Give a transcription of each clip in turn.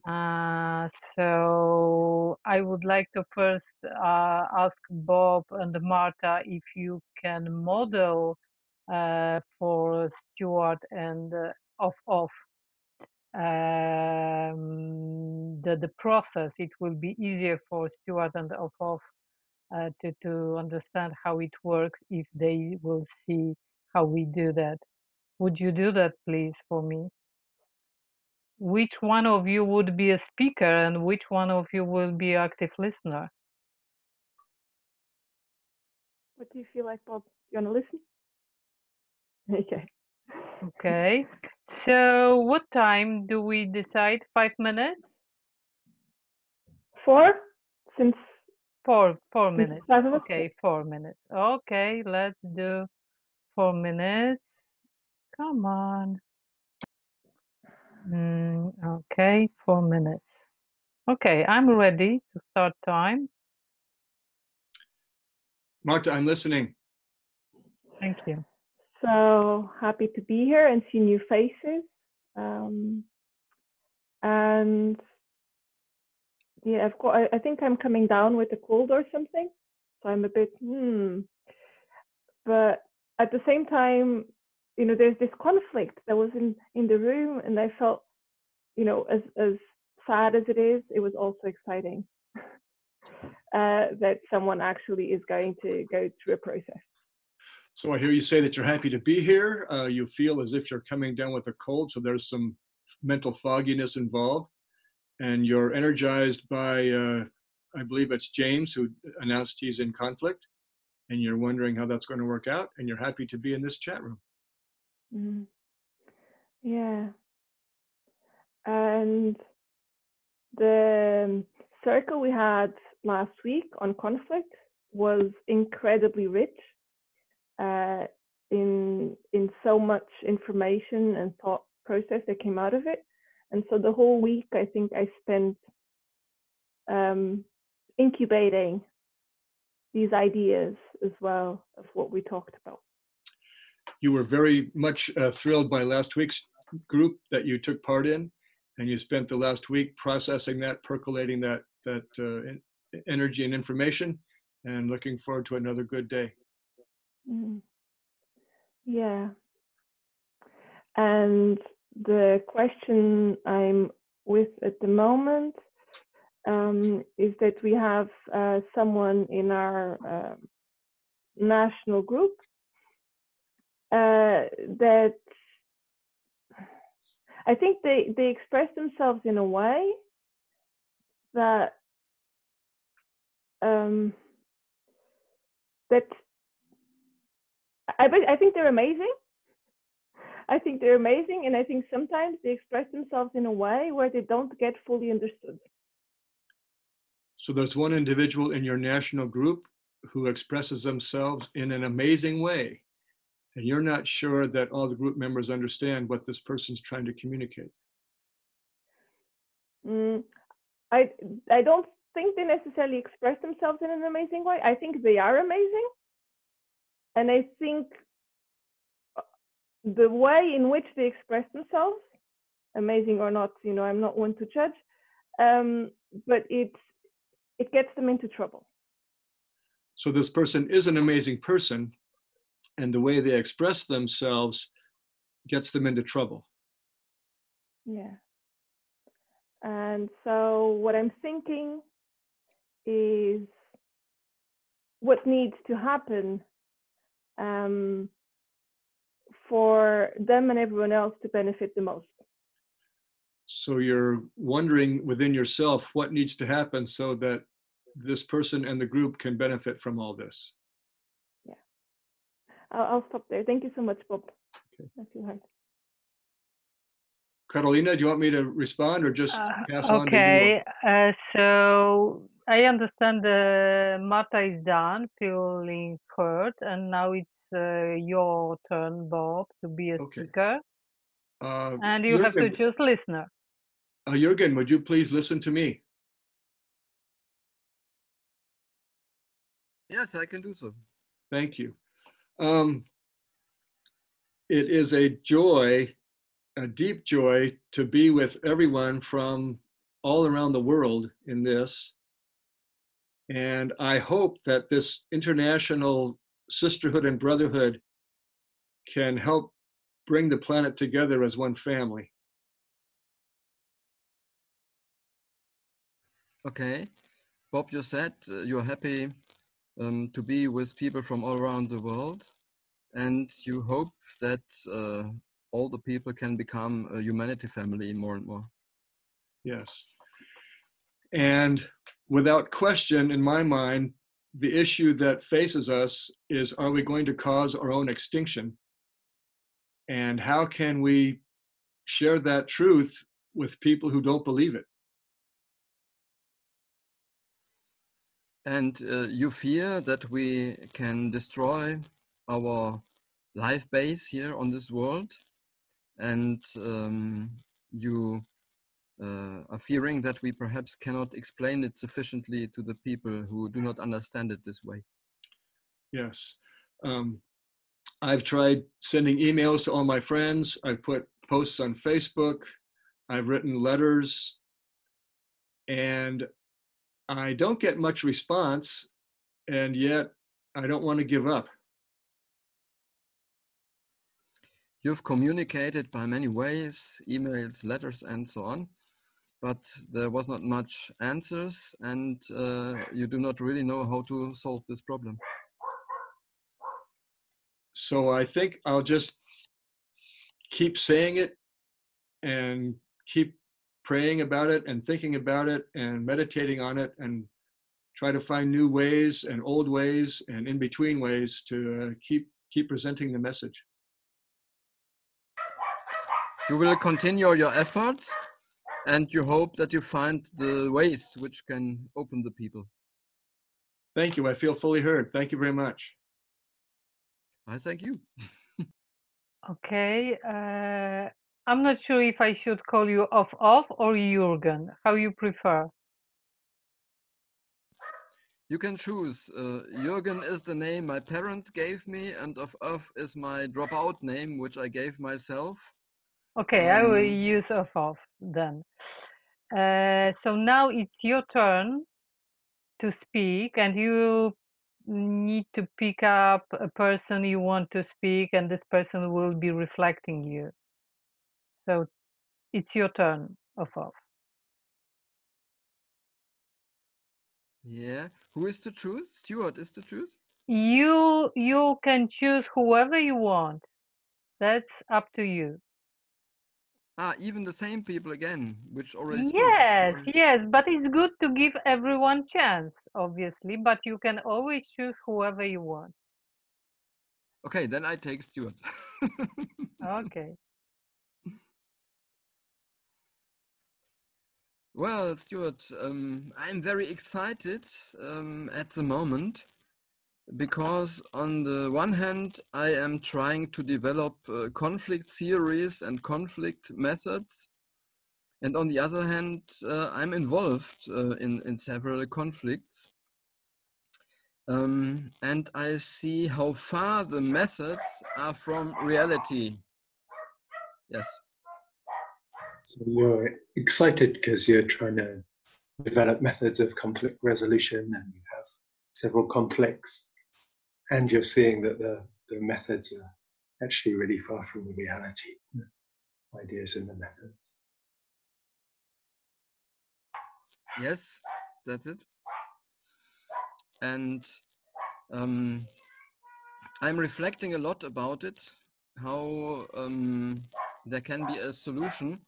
So I would like to first ask Bob and Marta if you can model for Stuart and off the process. It will be easier for Stuart and off to understand how it works if they will see how we do that. Would you do that, please, for me? Which one of you would be a speaker and which one of you will be active listener? What do you feel like, Bob? You want to listen? Okay. Okay. So what time do we decide? 5 minutes? 4? Since 4 since minutes. 5 of us? Okay, 4 minutes. Okay, let's do 4 minutes. Come on. Okay, 4 minutes. Okay, I'm ready to start time. Marta, I'm listening. Thank you. So happy to be here and see new faces. And yeah, I think I'm coming down with a cold or something. So I'm a bit, But at the same time, there's this conflict that was in the room, and I felt, as sad as it was also exciting that someone actually is going to go through a process. So I hear you say that you're happy to be here. You feel as if you're coming down with a cold, so there's some mental fogginess involved. And you're energized by, I believe it's James who announced he's in conflict. And you're wondering how that's going to work out. And you're happy to be in this chat room. Mm-hmm. Yeah. And the circle we had last week on conflict was incredibly rich in so much information and thought process that came out of it. And so the whole week, I think I spent incubating these ideas as well of what we talked about. You were very much thrilled by last week's group that you took part in, and you spent the last week processing that, percolating that energy and information, and looking forward to another good day. Yeah. And the question I'm with at the moment is that we have someone in our national group that I think they express themselves in a way that that I think they're amazing. I think they're amazing, and I think sometimes they express themselves in a way where they don't get fully understood. So there's one individual in your national group who expresses themselves in an amazing way, and you're not sure that all the group members understand what this person's trying to communicate. I don't think they necessarily express themselves in an amazing way. I think they are amazing, and I think the way in which they express themselves, amazing or not, I'm not one to judge, but it gets them into trouble. So this person is an amazing person, and the way they express themselves gets them into trouble. Yeah. And so what I'm thinking is what needs to happen for them and everyone else to benefit the most. So you're wondering within yourself what needs to happen so that this person and the group can benefit from all this. Yeah. I'll stop there. Thank you so much, Bob. Okay. I feel hard. Karolina, do you want me to respond or just pass on to you? Okay, so I understand Marta is done feeling hurt, and now it's your turn, Bob, to be a speaker. And you have to choose listener. Jürgen, would you please listen to me? Yes, I can do so. Thank you. It is a joy, a deep joy, to be with everyone from all around the world in this. And I hope that this international sisterhood and brotherhood can help bring the planet together as one family. Okay, Bob, you said you're happy to be with people from all around the world, and you hope that all the people can become a humanity family more and more. Yes. And without question, in my mind, the issue that faces us is, are we going to cause our own extinction? And how can we share that truth with people who don't believe it? And you fear that we can destroy our life base here on this world, and you are fearing that we perhaps cannot explain it sufficiently to the people who do not understand it this way. Yes. I've tried sending emails to all my friends. I've put posts on Facebook. I've written letters, and I don't get much response, and yet I don't want to give up. You've communicated by many ways, emails, letters, and so on, but there was not much answers, and you do not really know how to solve this problem. So I think I'll just keep saying it and keep praying about it and thinking about it and meditating on it and try to find new ways and old ways and in between ways to keep presenting the message. You will continue your efforts, and you hope that you find the ways which can open the people. Thank you. I feel fully heard. Thank you very much. I thank you. Okay. I'm not sure if I should call you Off or Jürgen. How you prefer? You can choose. Jürgen is the name my parents gave me, and Off is my dropout name, which I gave myself. Okay, I will use Off then. So now it's your turn to speak, and you need to pick up a person you want to speak, and this person will be reflecting you. So it's your turn, Off. Yeah. Who is to choose? Stuart is to choose? You can choose whoever you want. That's up to you. Ah, even the same people again, which already Yes, spoke. yes, but it's good to give everyone chance, obviously, but you can always choose whoever you want. Okay, then I take Stuart. Okay. Well, Stuart, I'm very excited at the moment because on the one hand, I am trying to develop conflict theories and conflict methods. And on the other hand, I'm involved in several conflicts. And I see how far the methods are from reality. Yes. So you're excited because you're trying to develop methods of conflict resolution and you have several conflicts, and you're seeing that the methods are actually really far from the reality, the ideas in the methods. Yes, that's it. And I'm reflecting a lot about it, how there can be a solution.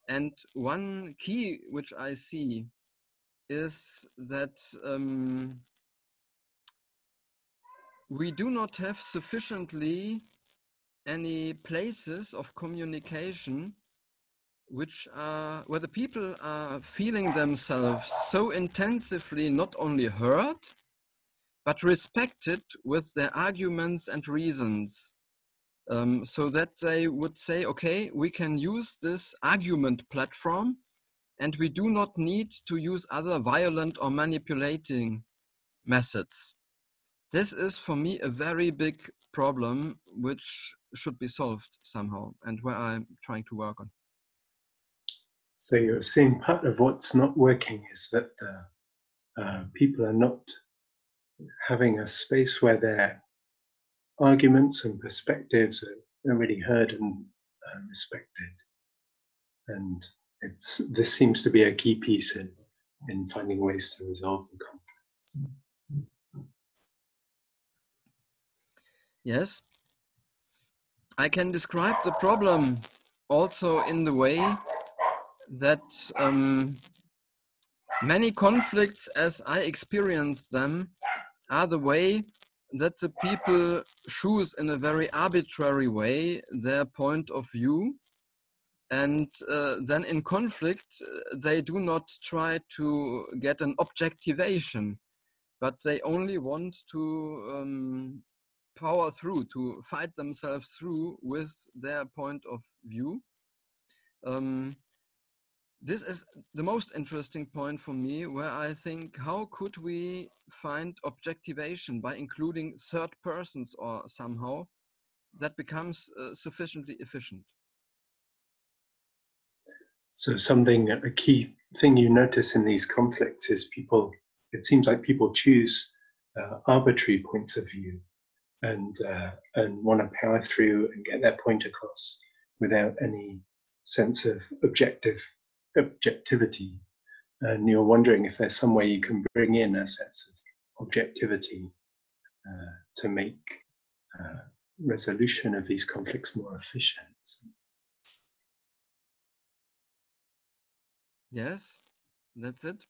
And one key which I see is that we do not have sufficiently any places of communication which are where the people are feeling themselves so intensively not only heard but respected with their arguments and reasons, so that they would say, okay, we can use this argument platform and we do not need to use other violent or manipulating methods. This is for me a very big problem which should be solved somehow and where I'm trying to work on. So you're seeing part of what's not working is that people are not having a space where their arguments and perspectives are really heard and respected. And this seems to be a key piece in finding ways to resolve the conflicts. Yes, I can describe the problem also in the way that many conflicts, as I experience them, are the way that the people choose in a very arbitrary way their point of view. And then in conflict, they do not try to get an objectivation, but they only want to power through, to fight themselves through with their point of view. This is the most interesting point for me, where I think, how could we find objectivation by including third persons or somehow that becomes sufficiently efficient? So a key thing you notice in these conflicts is it seems like people choose arbitrary points of view and want to power through and get their point across without any sense of objectivity. And you're wondering if there's some way you can bring in a sense of objectivity to make resolution of these conflicts more efficient. Yes, that's it.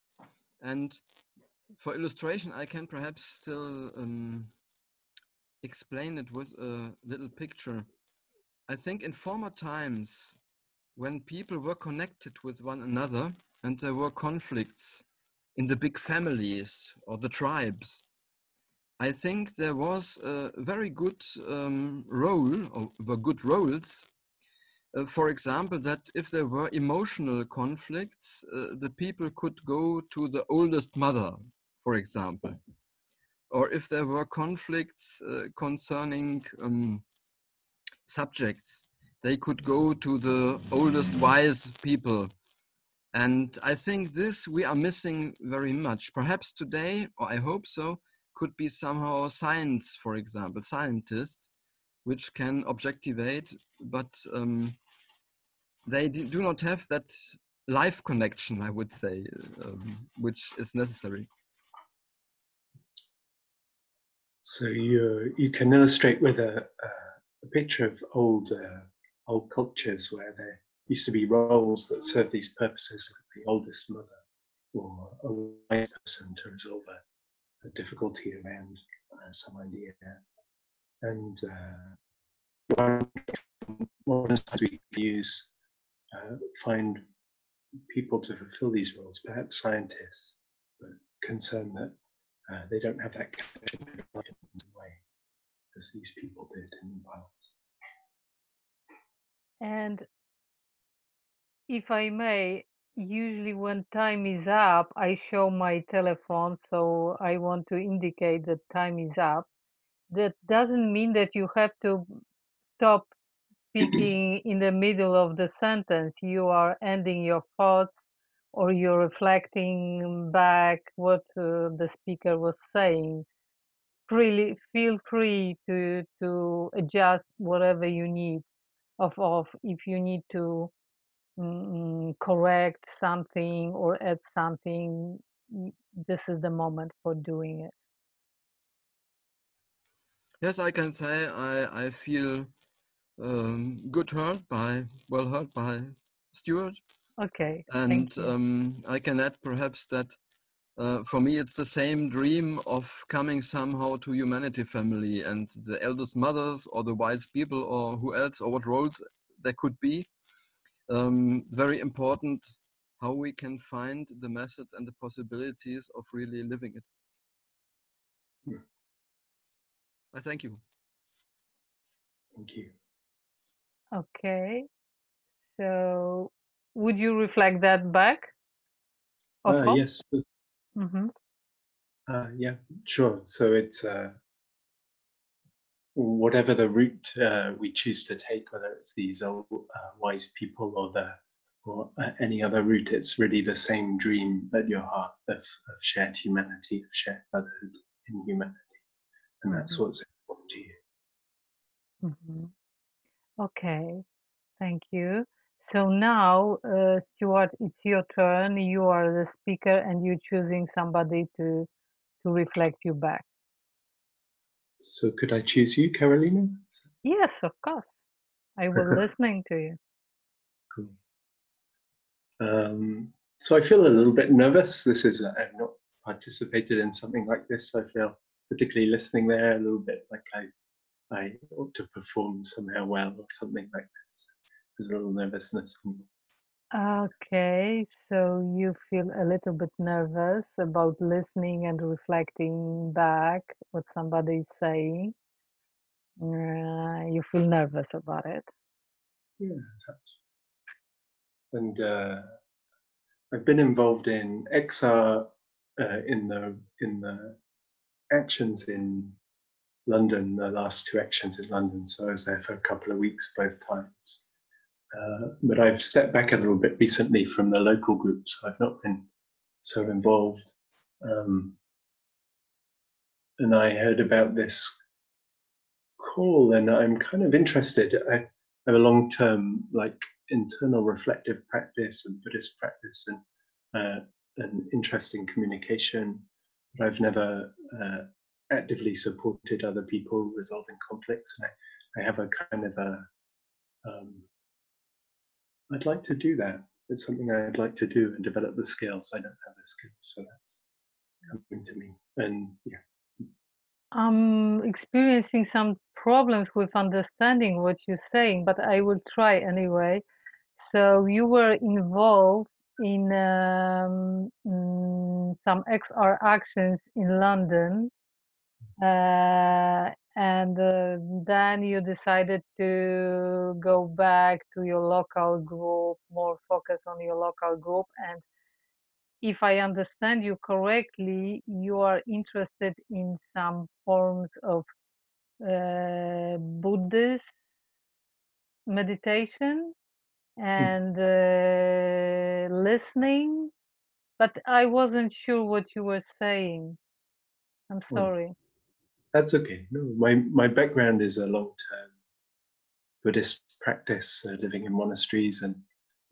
And for illustration, I can perhaps still explain it with a little picture. I think in former times, when people were connected with one another and there were conflicts in the big families or the tribes, I think there was a very good role, or were good roles. For example, that if there were emotional conflicts, the people could go to the oldest mother, for example. Or if there were conflicts concerning subjects, they could go to the oldest wise people. And I think this we are missing very much. Perhaps today, or I hope so, could be somehow science, for example, scientists, which can objectivate, but they do not have that life connection, I would say, which is necessary. So you can illustrate with a picture of old cultures where there used to be roles that serve these purposes, like the oldest mother or a wise person to resolve a difficulty around some idea. And one of the times we use find people to fulfill these roles, perhaps scientists, but concerned that they don't have that connection in the same way as these people did in the past. And if I may, usually when time is up, I show my telephone, so I want to indicate that time is up. That doesn't mean that you have to stop speaking in the middle of the sentence. You are ending your thoughts, or you're reflecting back what the speaker was saying. Freely feel free to adjust whatever you need of if you need to correct something or add something. This is the moment for doing it. Yes, I can say I feel well heard by Stuart. Okay, And thank you. I can add perhaps that for me it's the same dream of coming somehow to humanity family, and the eldest mothers or the wise people or who else or what roles there could be. Very important how we can find the methods and the possibilities of really living it. Yeah. I thank you. Thank you. Okay, so would you reflect that back? Yes. Mm-hmm. Yeah, sure. So it's whatever the route we choose to take, whether it's these old wise people or the or any other route. It's really the same dream at your heart of shared humanity, of shared brotherhood in humanity. And that's what's important to you. Mm-hmm. Okay, thank you. So now, Stuart, it's your turn. You are the speaker and you're choosing somebody to reflect you back. So could I choose you, Karolina? Yes, of course. I was listening to you. Cool. So I feel a little bit nervous. I've not participated in something like this. So I feel, particularly listening there, a little bit like I ought to perform somehow well or something like this. There's a little nervousness. Okay, so you feel a little bit nervous about listening and reflecting back what somebody is saying. You feel nervous about it. Yeah, touch. And I've been involved in XR in the actions in London, the last two actions in London. So I was there for a couple of weeks both times. But I've stepped back a little bit recently from the local groups. I've not been so involved. And I heard about this call, and I'm kind of interested. I have a long-term, like, internal reflective practice and Buddhist practice, and an interest in communication. But I've never actively supported other people resolving conflicts. And I have a kind of a I'd like to do that. It's something I'd like to do and develop the skills. I don't have the skills, so that's coming to me. And yeah. I'm experiencing some problems with understanding what you're saying, but I will try anyway. So you were involved in some XR actions in London, and then you decided to go back to your local group, more focus on your local group. And if I understand you correctly, you are interested in some forms of Buddhist meditation and listening, but I wasn't sure what you were saying. I'm sorry. That's okay. No, my background is a long-term Buddhist practice, living in monasteries, and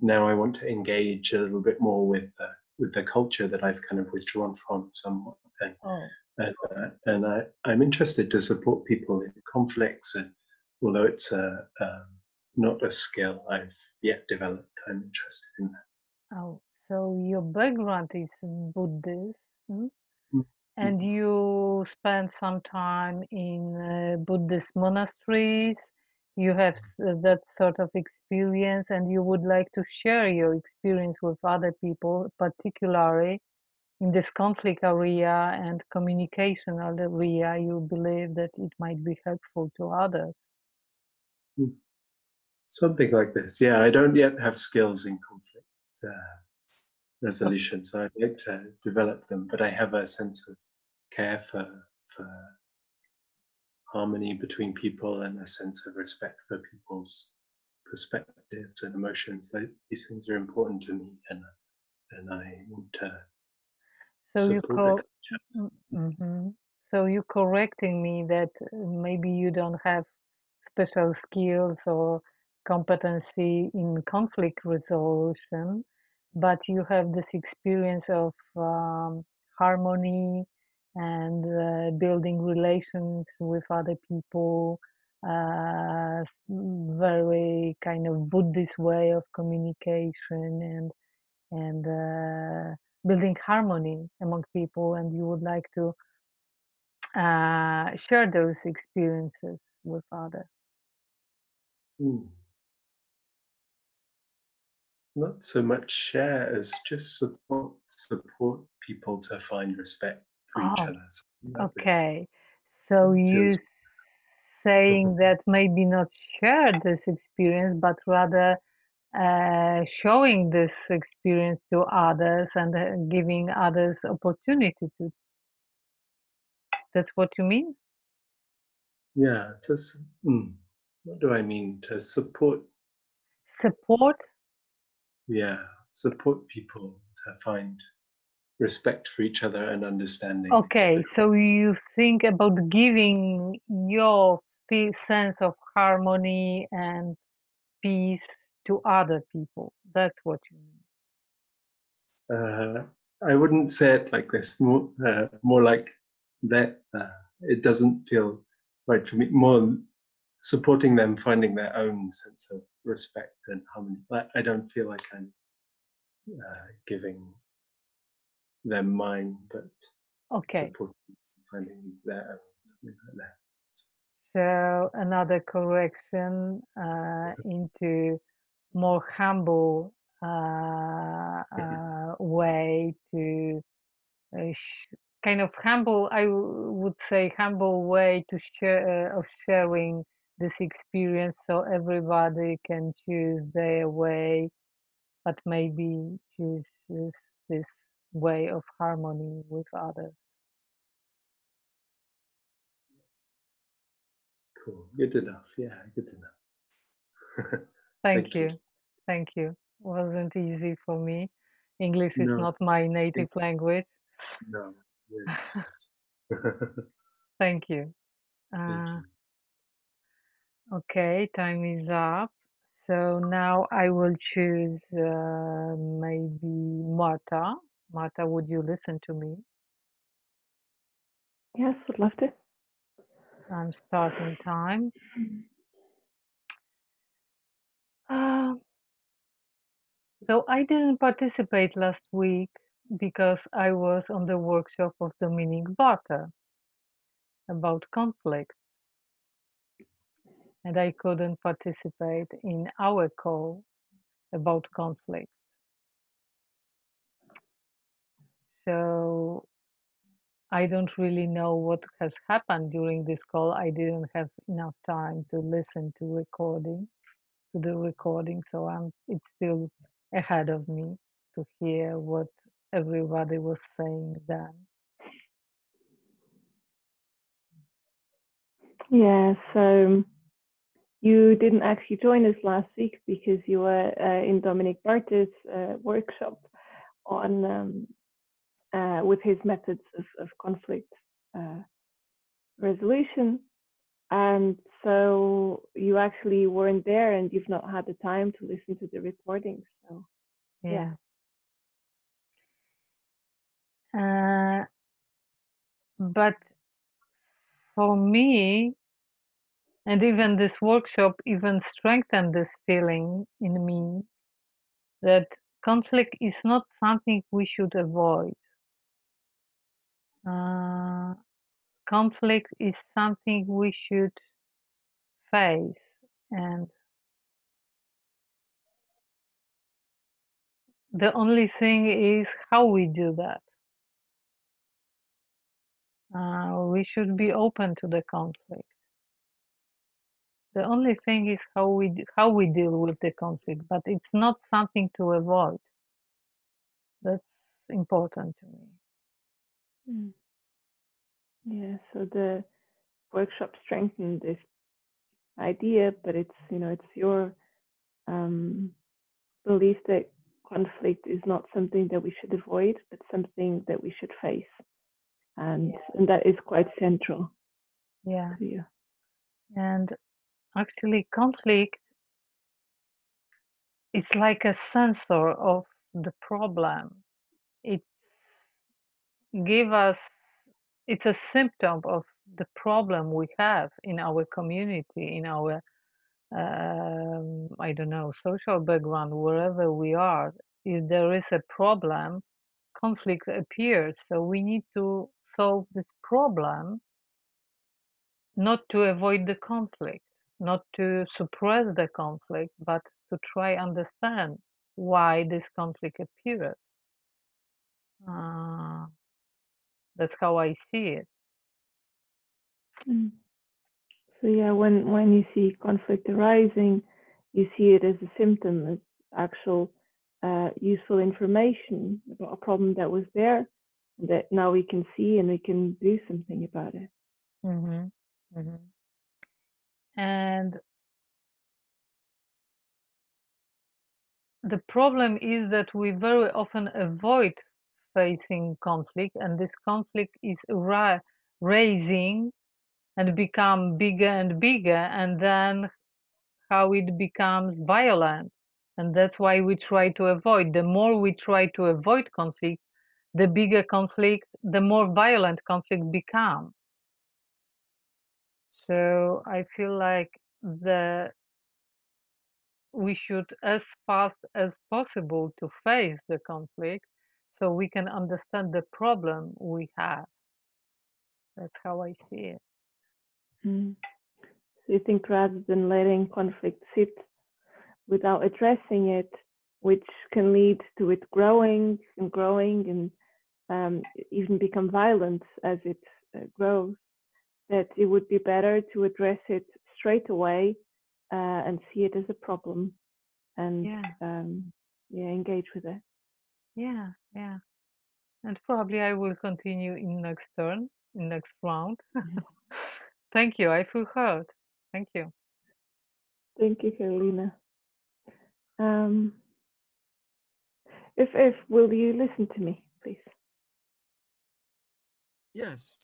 now I want to engage a little bit more with the culture that I've kind of withdrawn from somewhat. And I'm interested to support people in conflicts, and although it's not a skill I've yet developed, I'm interested in that. Oh, so your background is Buddhist, Mm. and you spent some time in Buddhist monasteries. You have that sort of experience, and you would like to share your experience with other people, particularly in this conflict area and communication area. You believe that it might be helpful to others. Something like this. Yeah, I don't yet have skills in conflict resolution, so I'd like to develop them, but I have a sense of care for harmony between people and a sense of respect for people's perspectives and emotions. These things are important to me, and I want to support the culture. So you're correcting me that maybe you don't have special skills or competency in conflict resolution, but you have this experience of harmony and building relations with other people, very kind of Buddhist way of communication and building harmony among people, and you would like to share those experiences with others. Not so much share as just support people to find respect for each other. Okay, so you saying that maybe not share this experience, but rather showing this experience to others and giving others opportunity to. That's what you mean? Yeah, what do I mean? To support. Support? support people to find respect for each other and understanding. Okay, so you think about giving your sense of harmony and peace to other people. That's what you mean. I wouldn't say it like this. More like that. It doesn't feel right for me. More supporting them finding their own sense of respect and harmony. I don't feel like I'm giving them mine, but supporting finding their own, something like that. So another correction into more humble way to kind of humble, I would say humble way to share of sharing this experience, so everybody can choose their way, but maybe choose this way of harmony with others. Cool. Good enough. Yeah, good enough. Thank you. Thank you. Wasn't easy for me. English is not my native language. No. Thank you. Thank you. Okay, time is up. So now I will choose maybe Marta. Marta, would you listen to me? Yes, would love to. I'm starting time. So I didn't participate last week because I was on the workshop of Dominic Barter about conflicts, and I couldn't participate in our call about conflicts. So I don't really know what has happened during this call. I didn't have enough time to listen to the recording, so it's still ahead of me to hear what everybody was saying then. Yeah, so you didn't actually join us last week because you were in Dominic Barter's workshop on with his methods of conflict resolution, and so you actually weren't there, and you've not had the time to listen to the recordings. So yeah. But for me, and even this workshop even strengthened this feeling in me that conflict is not something we should avoid. Conflict is something we should face, and the only thing is how we do that. We should be open to the conflict. The only thing is how we deal with the conflict, but it's not something to avoid. That's important to me. Yeah, so the workshop strengthened this idea, but it's your belief that conflict is not something that we should avoid, but something that we should face, and that is quite central. Yeah. To you. And actually, conflict is like a sensor of the problem. It's a symptom of the problem we have in our community, in our I don't know, social background, wherever we are. If there is a problem, conflict appears. So we need to solve this problem, not to avoid the conflict, not to suppress the conflict, but to try understand why this conflict appeared. That's how I see it. So yeah, when you see conflict arising, you see it as a symptom, as actual useful information about a problem that was there, that now we can see and we can do something about it. And the problem is that we very often avoid facing conflict, and this conflict is raising and become bigger and bigger, and then how it becomes violent. And that's why we try to avoid. The more we try to avoid conflict, the bigger conflict, the more violent conflict become. So I feel like we should, as fast as possible, to face the conflict so we can understand the problem we have. That's how I see it. Mm. So you think rather than letting conflict sit without addressing it, which can lead to it growing and growing and even become violent as it grows, that it would be better to address it straight away and see it as a problem and engage with it. Yeah. And probably I will continue in next round. Thank you. I feel heard. Thank you. Thank you, Karolina. If will you listen to me, please? Yes.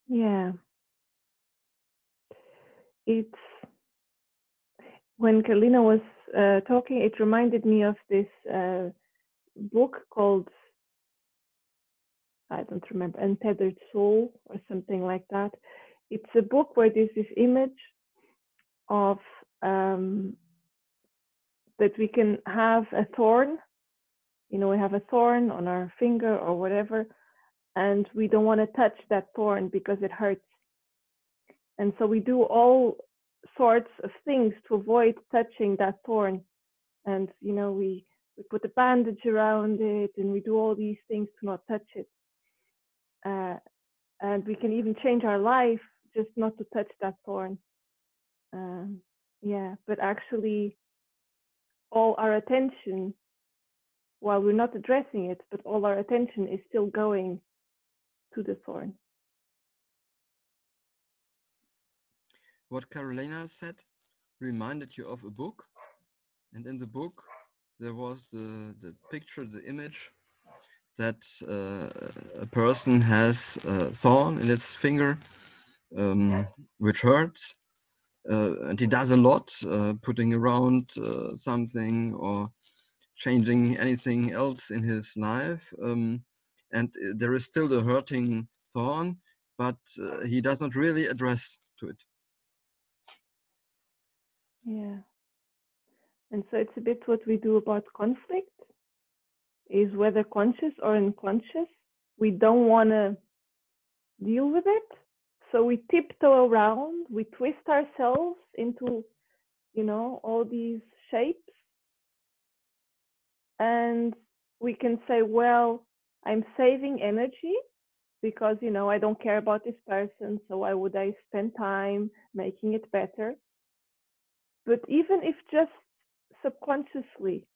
Yeah. It's when Karolina was talking, it reminded me of this book called, I don't remember, Untethered Soul or something like that. It's a book where there's this image of that we can have a thorn. You know, we have a thorn on our finger or whatever, and we don't want to touch that thorn because it hurts. And so we do all sorts of things to avoid touching that thorn. And, you know, we put a bandage around it and we do all these things to not touch it. And we can even change our life just not to touch that thorn. But actually all our attention, while we're not addressing it, but all our attention is still going to the thorn. What Karolina said reminded you of a book, and in the book there was the picture, the image that a person has a thorn in its finger, which hurts, and he does a lot, putting around something or changing anything else in his life, and there is still the hurting thorn, but he does not really address to it. Yeah. And so it's a bit what we do about conflict, is whether conscious or unconscious, we don't want to deal with it. So we tiptoe around, we twist ourselves into, you know, all these shapes. And we can say, well, I'm saving energy because, you know, I don't care about this person. So why would I spend time making it better? But even if just subconsciously,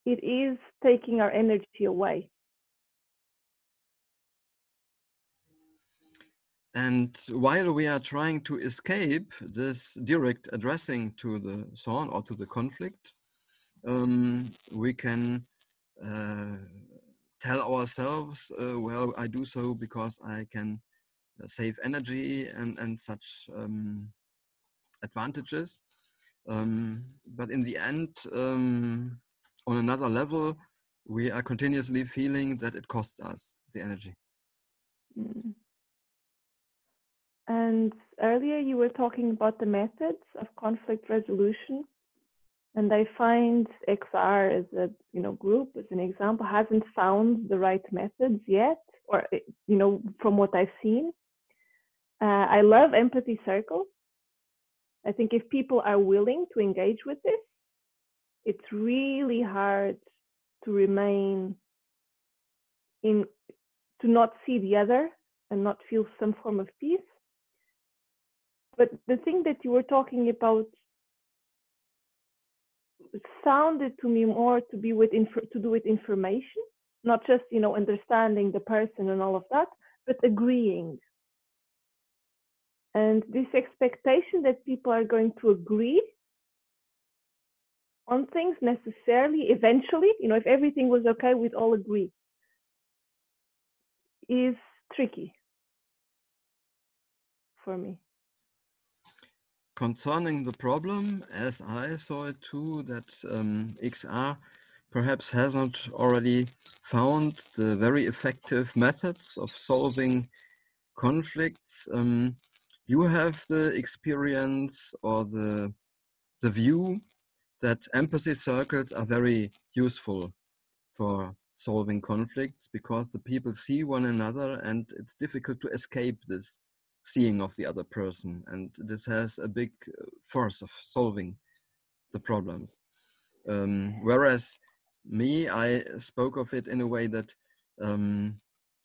it is taking our energy away. And while we are trying to escape this direct addressing to the thorn or to the conflict, we can tell ourselves, well, I do so because I can save energy and such advantages. But in the end, on another level, we are continuously feeling that it costs us the energy. Mm. And earlier you were talking about the methods of conflict resolution. And I find XR as a group, as an example, hasn't found the right methods yet, or from what I've seen. I love empathy circles. I think if people are willing to engage with this, it's really hard to remain to not see the other and not feel some form of peace. But the thing that you were talking about sounded to me more to be to do with information, not just understanding the person and all of that, but agreeing. And this expectation that people are going to agree on things necessarily, eventually, you know, if everything was okay, we'd all agree, is tricky for me. Concerning the problem, as I saw it too, that XR perhaps hasn't already found the very effective methods of solving conflicts. You have the experience or the view that empathy circles are very useful for solving conflicts because the people see one another and it's difficult to escape this seeing of the other person, and this has a big force of solving the problems. Whereas me, I spoke of it in a way that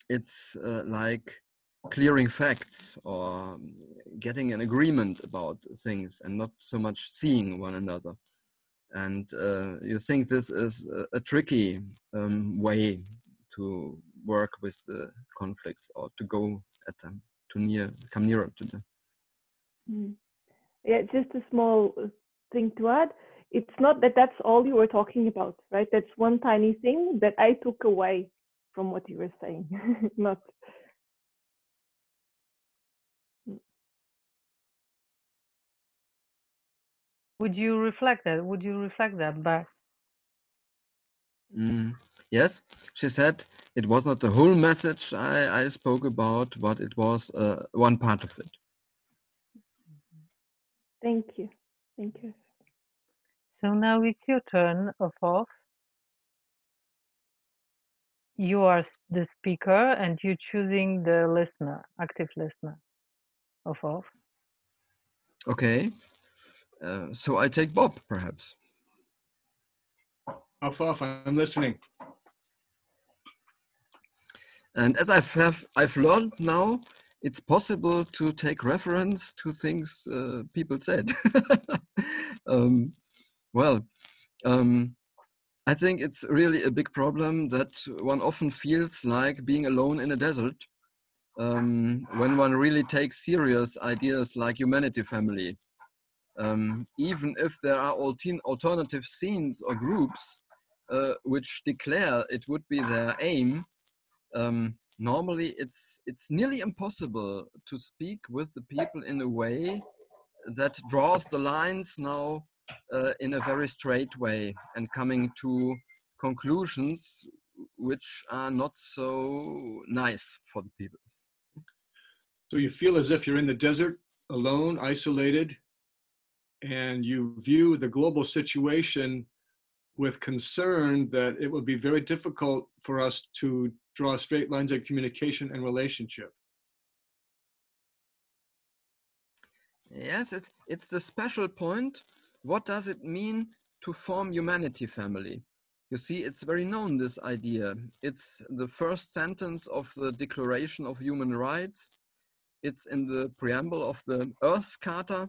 it's like clearing facts or getting an agreement about things and not so much seeing one another. And you think this is a tricky way to work with the conflicts or to go at them, to come nearer to them. Yeah, just a small thing to add. It's not that that's all you were talking about, right? That's one tiny thing that I took away from what you were saying. Not. Would you reflect that? Would you reflect that back? Yes, she said it was not the whole message I spoke about, but it was one part of it. Thank you. Thank you. So now it's your turn, Ofof. You are the speaker and you're choosing the listener, active listener, Ofof. Okay, so I take Bob, perhaps. Off, I'm listening. And as I've learned now, it's possible to take reference to things people said. I think it's really a big problem that one often feels like being alone in a desert when one really takes serious ideas like humanity family. Even if there are alternative scenes or groups which declare it would be their aim, normally it's nearly impossible to speak with the people in a way that draws the lines now in a very straight way and coming to conclusions which are not so nice for the people. So you feel as if you're in the desert, alone, isolated, and you view the global situation with concern that it will be very difficult for us to draw straight lines of communication and relationship. Yes, it's the special point. What does it mean to form humanity family? You see, it's very known, this idea. It's the first sentence of the Declaration of Human Rights. It's in the preamble of the Earth Charter.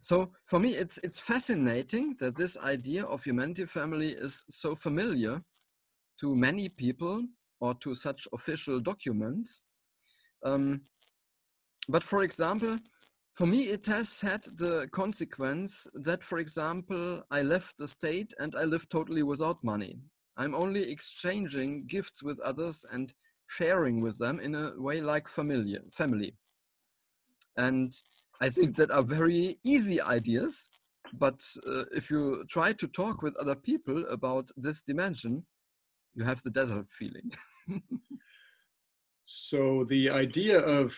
So for me, it's fascinating that this idea of humanity family is so familiar to many people or to such official documents. But for example, for me, it has had the consequence that, for example, I left the state and I live totally without money. I'm only exchanging gifts with others and sharing with them in a way like family. And I think that are very easy ideas, but if you try to talk with other people about this dimension, you have the desert feeling. So the idea of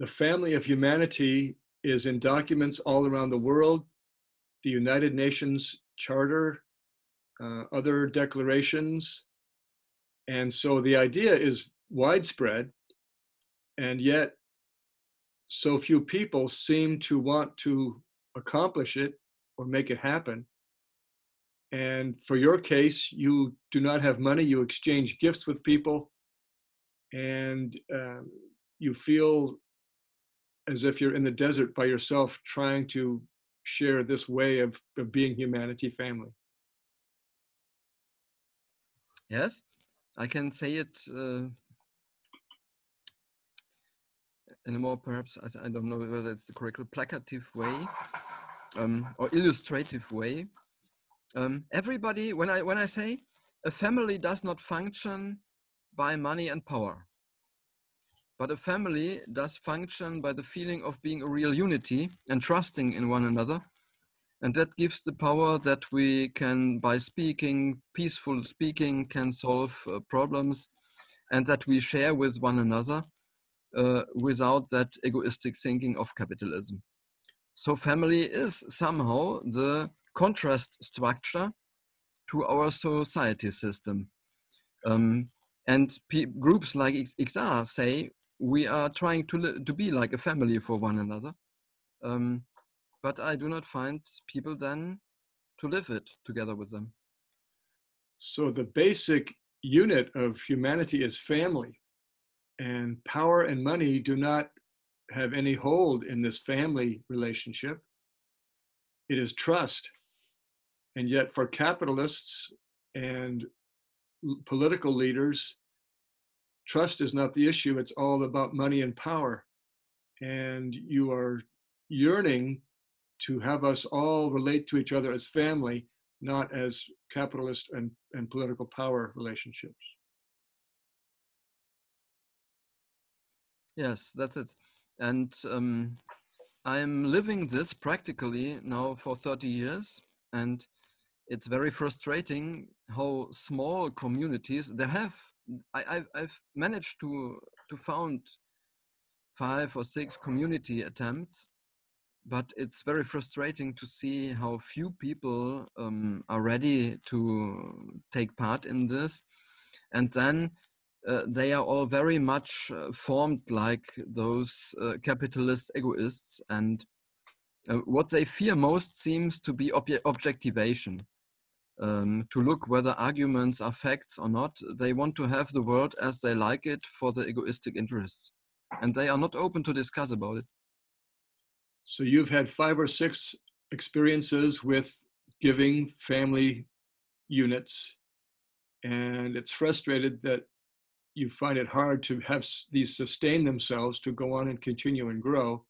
the family of humanity is in documents all around the world, the United Nations Charter, other declarations. And so the idea is widespread, and yet so few people seem to want to accomplish it or make it happen. And for your case, you do not have money, you exchange gifts with people, and you feel as if you're in the desert by yourself trying to share this way of being humanity family. Yes, I can say it in a more, perhaps, I don't know whether it's the correct placative way or illustrative way. Everybody, when I say a family does not function by money and power, but a family does function by the feeling of being a real unity and trusting in one another. And that gives the power that we can, by speaking, peaceful speaking, can solve problems, and that we share with one another without that egoistic thinking of capitalism. So family is somehow the contrast structure to our society system. And groups like XR say, we are trying to be like a family for one another. But I do not find people then to live it together with them. So the basic unit of humanity is family, and power and money do not have any hold in this family relationship. It is trust. And yet for capitalists and political leaders, trust is not the issue. It's all about money and power. And you are yearning to have us all relate to each other as family, not as capitalist and political power relationships. Yes, that's it. And I'm living this practically now for 30 years. And it's very frustrating how small communities they have. I've managed to found 5 or 6 community attempts, but it's very frustrating to see how few people are ready to take part in this. And then they are all very much formed like those capitalist egoists. And what they fear most seems to be objectivation. To look whether arguments are facts or not. They want to have the world as they like it for the egoistic interests. And they are not open to discuss about it. So you've had 5 or 6 experiences with giving family units, and it's frustrated that you find it hard to have these sustain themselves to go on and continue and grow.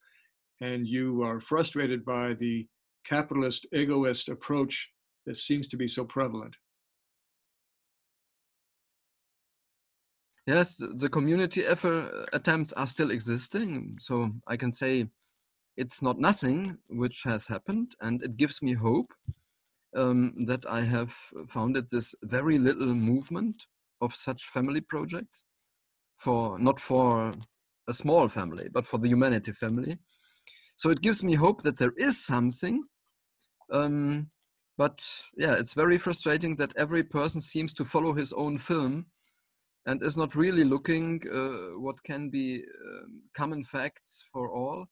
And you are frustrated by the capitalist egoist approach that seems to be so prevalent. Yes, the community effort attempts are still existing. So I can say it's not nothing which has happened, and it gives me hope that I have founded this very little movement of such family projects, not for a small family, but for the humanity family. So it gives me hope that there is something. But yeah, it's very frustrating that every person seems to follow his own film and is not really looking what can be common facts for all,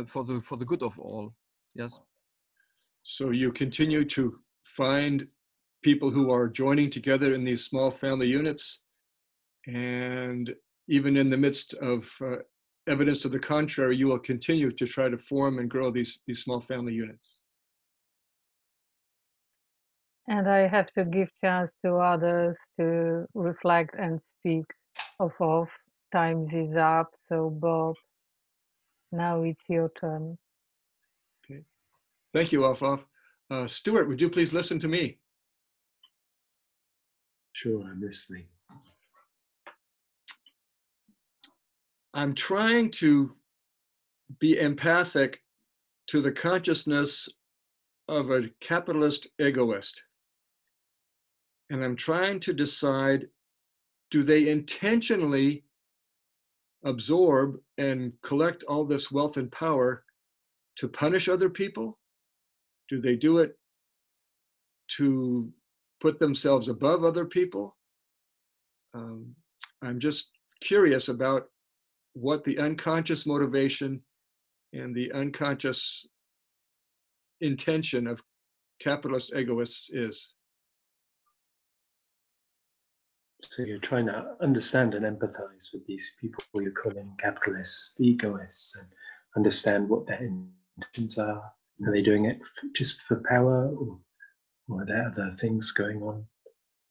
for the good of all. Yes. So you continue to find people who are joining together in these small family units, and even in the midst of evidence to the contrary, you will continue to try to form and grow these small family units. And I have to give chance to others to reflect and speak. Of times is up, so Bob, now it's your turn. Okay, thank you, Off. Stuart, would you please listen to me? Sure, I'm listening. I'm trying to be empathic to the consciousness of a capitalist egoist. And I'm trying to decide, do they intentionally absorb and collect all this wealth and power to punish other people? Do they do it to put themselves above other people? I'm just curious about what the unconscious motivation and the unconscious intention of capitalist egoists is. So you're trying to understand and empathize with these people you're calling capitalists, egoists, and understand what their intentions are. Are they doing it just for power, or are there other things going on?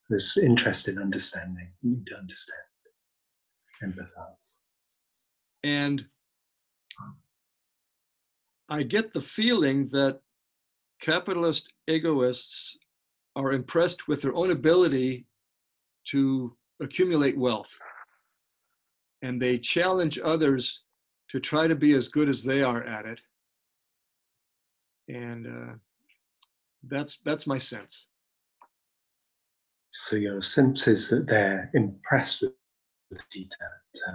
There's interest in understanding. You need to understand, empathize. And I get the feeling that capitalist egoists are impressed with their own ability to accumulate wealth. And they challenge others to try to be as good as they are at it. And that's my sense. So your sense is that they're impressed with the data to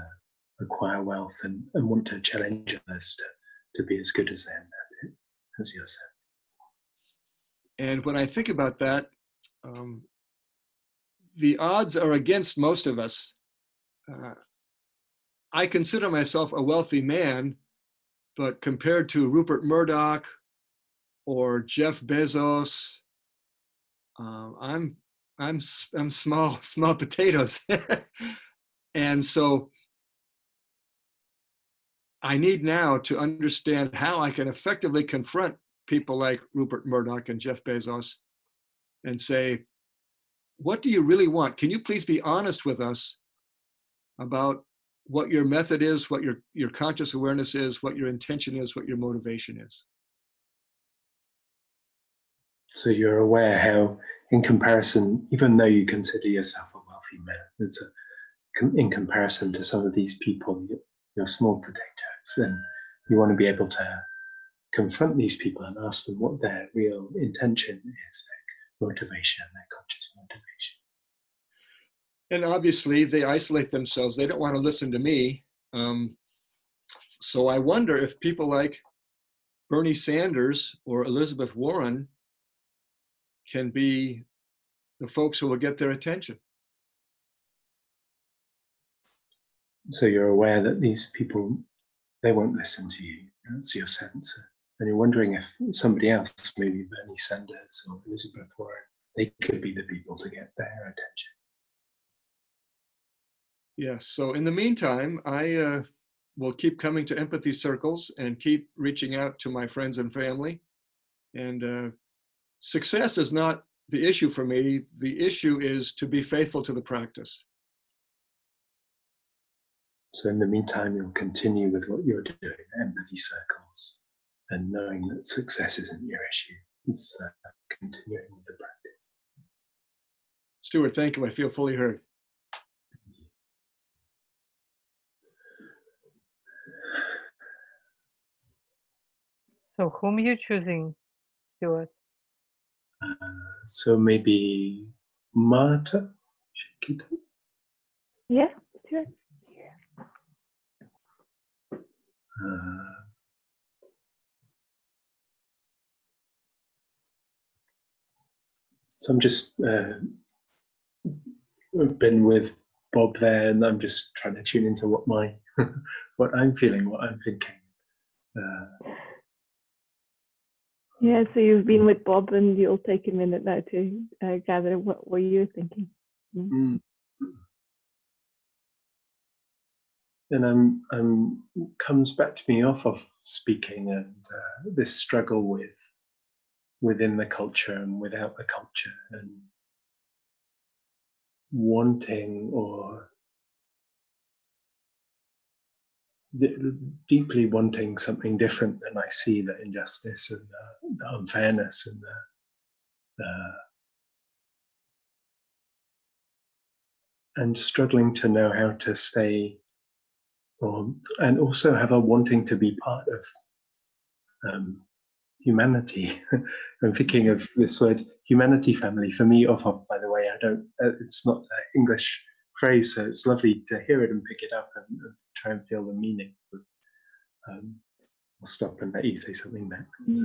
acquire wealth and want to challenge others to be as good as them at it, as your sense. And when I think about that, the odds are against most of us. I consider myself a wealthy man, but compared to Rupert Murdoch or Jeff Bezos, I'm small potatoes. And so I need now to understand how I can effectively confront people like Rupert Murdoch and Jeff Bezos and say, what do you really want? Can you please be honest with us about what your method is, what your conscious awareness is, what your intention is, what your motivation is? So you're aware how, in comparison, even though you consider yourself a wealthy man, in comparison to some of these people, you're small potatoes, and you want to be able to confront these people and ask them what their real intention is, their motivation, their conscious motivation. And obviously, they isolate themselves. They don't want to listen to me. So I wonder if people like Bernie Sanders or Elizabeth Warren can be the folks who will get their attention. So you're aware that these people, they won't listen to you. That's your sense. And you're wondering if somebody else, maybe Bernie Sanders or Elizabeth Warren, they could be the people to get their attention. Yes. So in the meantime, I will keep coming to empathy circles and keep reaching out to my friends and family. And success is not the issue for me. The issue is to be faithful to the practice. So in the meantime, you'll continue with what you're doing, empathy circles, and knowing that success isn't your issue. It's continuing with the practice. Stuart, thank you. I feel fully heard. So whom are you choosing, Stuart? So maybe Marta? Yeah, sure. So I'm just been with Bob there, and I'm just trying to tune into what what I'm feeling, what I'm thinking. Yeah, so you've been with Bob, and you'll take a minute now to gather what you're thinking. Mm. And I'm comes back to me off of speaking and this struggle within the culture and without the culture, and wanting or deeply wanting something different than I see, the injustice and the unfairness and and struggling to know how to stay, and also have a wanting to be part of humanity. I'm thinking of this word humanity family for me off of, by the way, I don't, it's not an English phrase, so it's lovely to hear it and pick it up and try and feel the meaning. So I'll stop and let you say something next.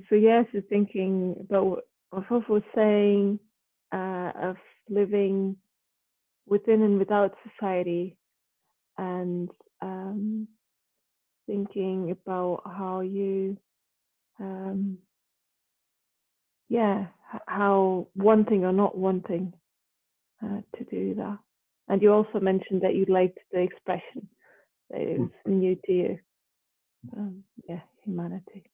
So yes, you're thinking about what Hof was saying of living within and without society, and thinking about how you, how wanting or not wanting to do that. And you also mentioned that you liked the expression, that it was new to you. Humanity.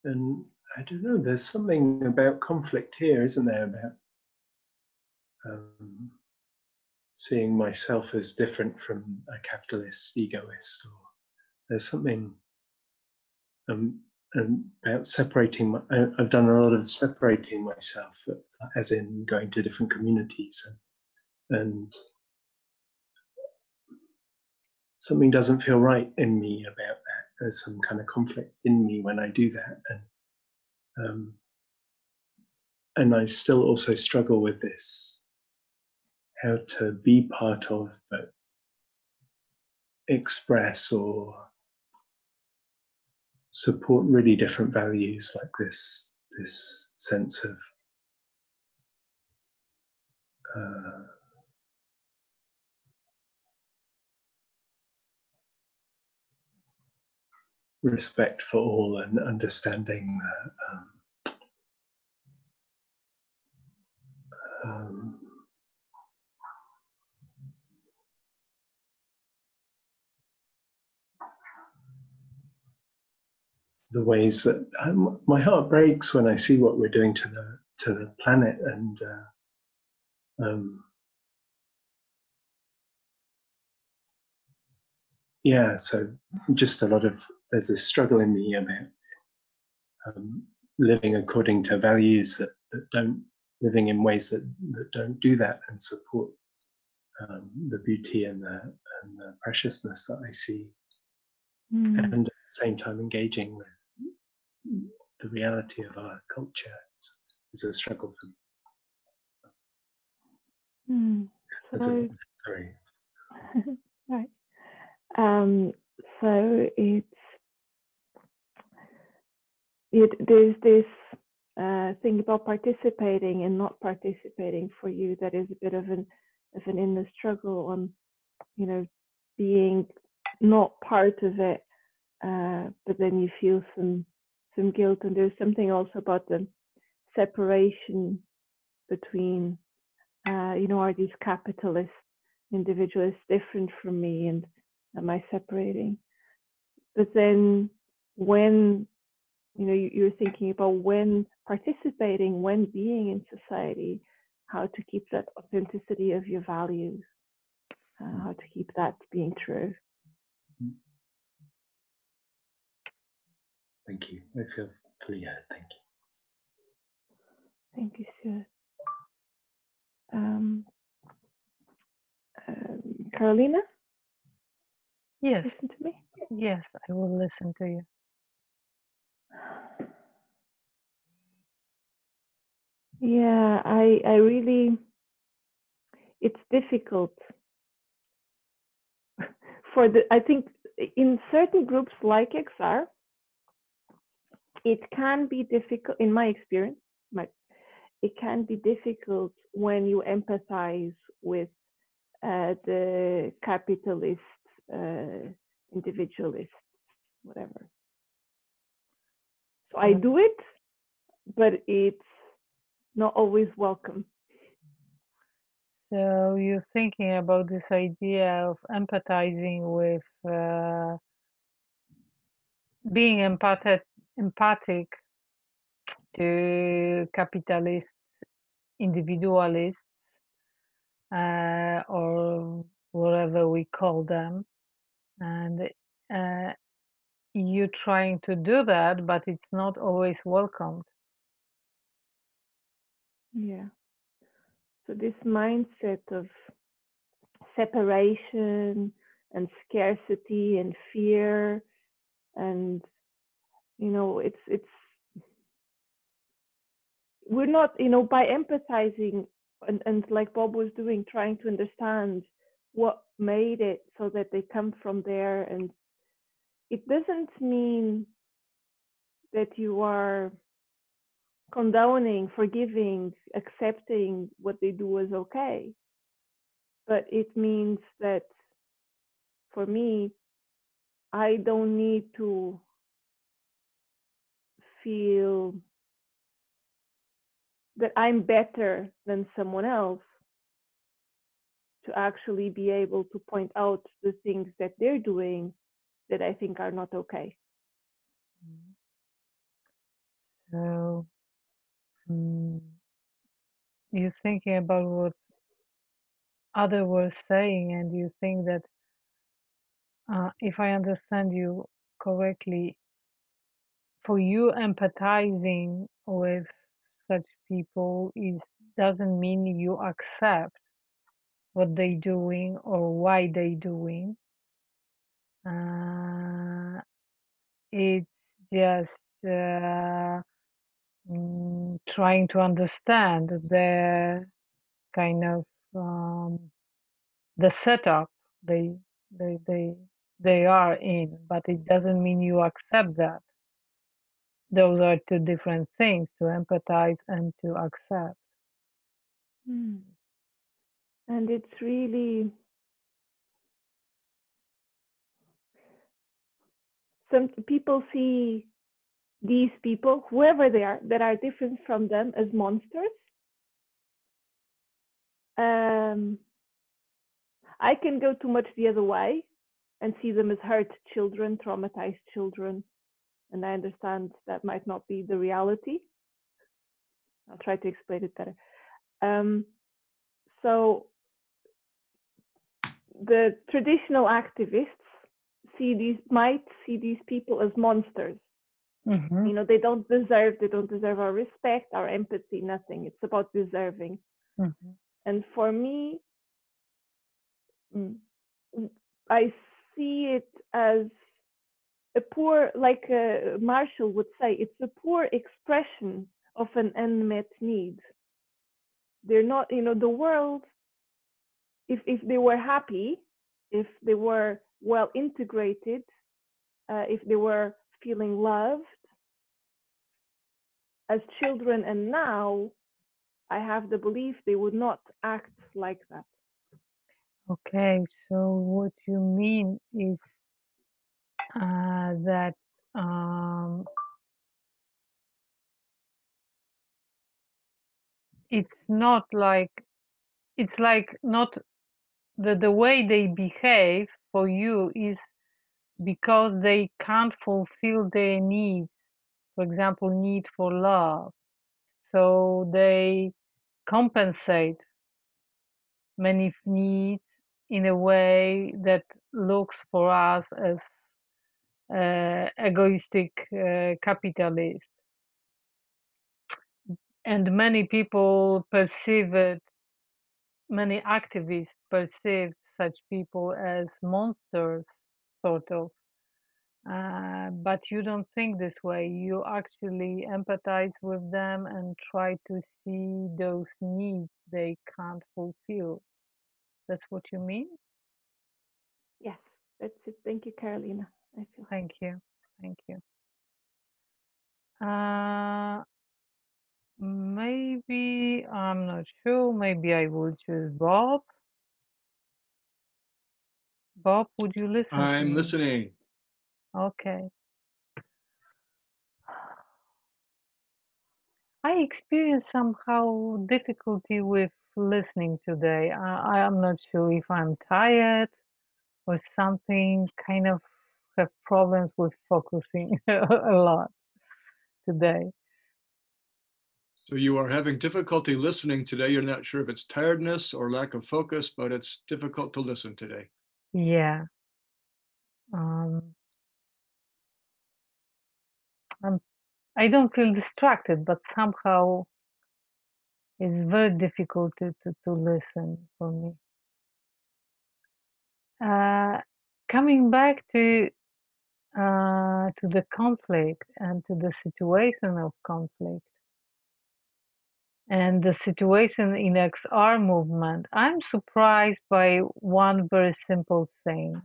And I don't know, there's something about conflict here, isn't there? About seeing myself as different from a capitalist egoist, or there's something about separating. I've done a lot of separating myself, as in going to different communities, and something doesn't feel right in me about that. There's some kind of conflict in me when I do that, and I still also struggle with this, how to be part of, but express or support really different values, like this sense of respect for all, and understanding that the ways that my heart breaks when I see what we're doing to the planet, and yeah, so just there's a struggle in me about living according to values that don't, living in ways that don't do that and support the beauty and the preciousness that I see, and at the same time engaging with the reality of our culture is a struggle for me. Sorry. Right. So there's this thing about participating and not participating for you that is a bit of an inner struggle on, being not part of it, but then you feel some guilt, and there's something also about the separation between, are these capitalist individuals different from me, and am I separating? But then when you're thinking about when participating, when being in society, how to keep that authenticity of your values, how to keep that being true. Thank you. I feel fully heard. Thank you. Thank you, Stuart. Karolina? Yes. Listen to me? Yes, I will listen to you. Yeah, I really, it's difficult I think in certain groups like XR, it can be difficult, in my experience, it can be difficult when you empathize with the capitalist, individualist, whatever. So I do it, but it's not always welcome. So you're thinking about this idea of empathizing with being empathic to capitalist individualists, or whatever we call them, and you're trying to do that, but it's not always welcomed. Yeah. So this mindset of separation and scarcity and fear, and it's we're not, by empathizing and like Bob was doing, trying to understand what made it so that they come from there, and it doesn't mean that you are condoning, forgiving, accepting what they do as okay, but it means that for me, I don't need to feel that I'm better than someone else to actually be able to point out the things that they're doing that I think are not okay. So you're thinking about what other were saying, and you think that, if I understand you correctly, for you empathizing with such people doesn't mean you accept what they doing or why they doing. It's just trying to understand the kind of the setup they they they they are in, but it doesn't mean you accept that. Those are two different things, to empathize and to accept. And it's really, some people see these people, whoever they are, that are different from them, as monsters. I can go too much the other way and see them as hurt children, traumatized children, and I understand that might not be the reality. I'll try to explain it better. So the traditional activists might see these people as monsters. Mm-hmm. You know, they don't deserve our respect, our empathy, nothing. It's about deserving. Mm-hmm. And for me, I see it as a poor, like Marshall would say, it's a poor expression of an unmet need. They're not, you know, the world, if they were happy, if they were well integrated, if they were feeling loved as children, and now I have the belief they would not act like that. Okay, so what you mean is that it's not like, it's like not the way they behave for you is because they can't fulfill their needs, for example, need for love, so they compensate many needs in a way that looks for us as egoistic capitalist. And many people perceive it, many activists perceive such people as monsters, sort of. But you don't think this way. You actually empathize with them and try to see those needs they can't fulfill. That's what you mean? Yes, that's it. Thank you, Karolina. I feel. Thank you. Thank you. Maybe, I'm not sure, maybe I will choose Bob. Bob, would you listen to I'm me? listening. Okay. I experienced somehow difficulty with listening today. I am not sure if I'm tired or something, kind of have problems with focusing a lot today. So you are having difficulty listening today. You're not sure if it's tiredness or lack of focus, but it's difficult to listen today. Yeah. I don't feel distracted, but somehow it's very difficult to listen for me. Coming back to the conflict and to the situation of conflict and the situation in XR movement, I'm surprised by one very simple thing.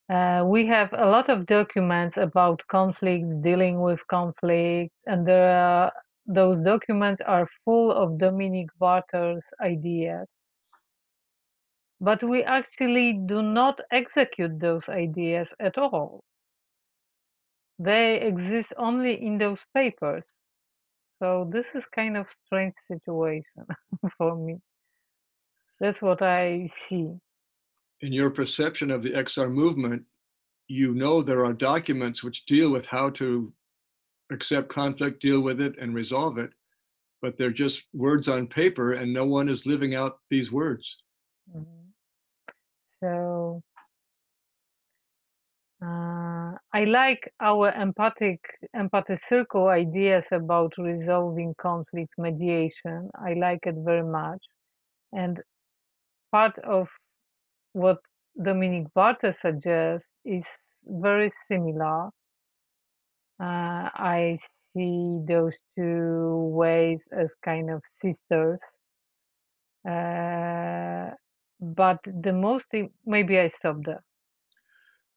We have a lot of documents about conflicts, dealing with conflict, and those documents are full of Dominic Barter's ideas. But we actually do not execute those ideas at all. They exist only in those papers. So this is kind of strange situation for me. That's what I see. In your perception of the XR movement, you know there are documents which deal with how to accept conflict, deal with it, and resolve it, but they're just words on paper, and no one is living out these words. Mhm. So I like our empathy circle ideas about resolving conflict mediation. I like it very much. And part of what Dominic Barter suggests is very similar. I see those two ways as kind of sisters. But the most, maybe I stop there.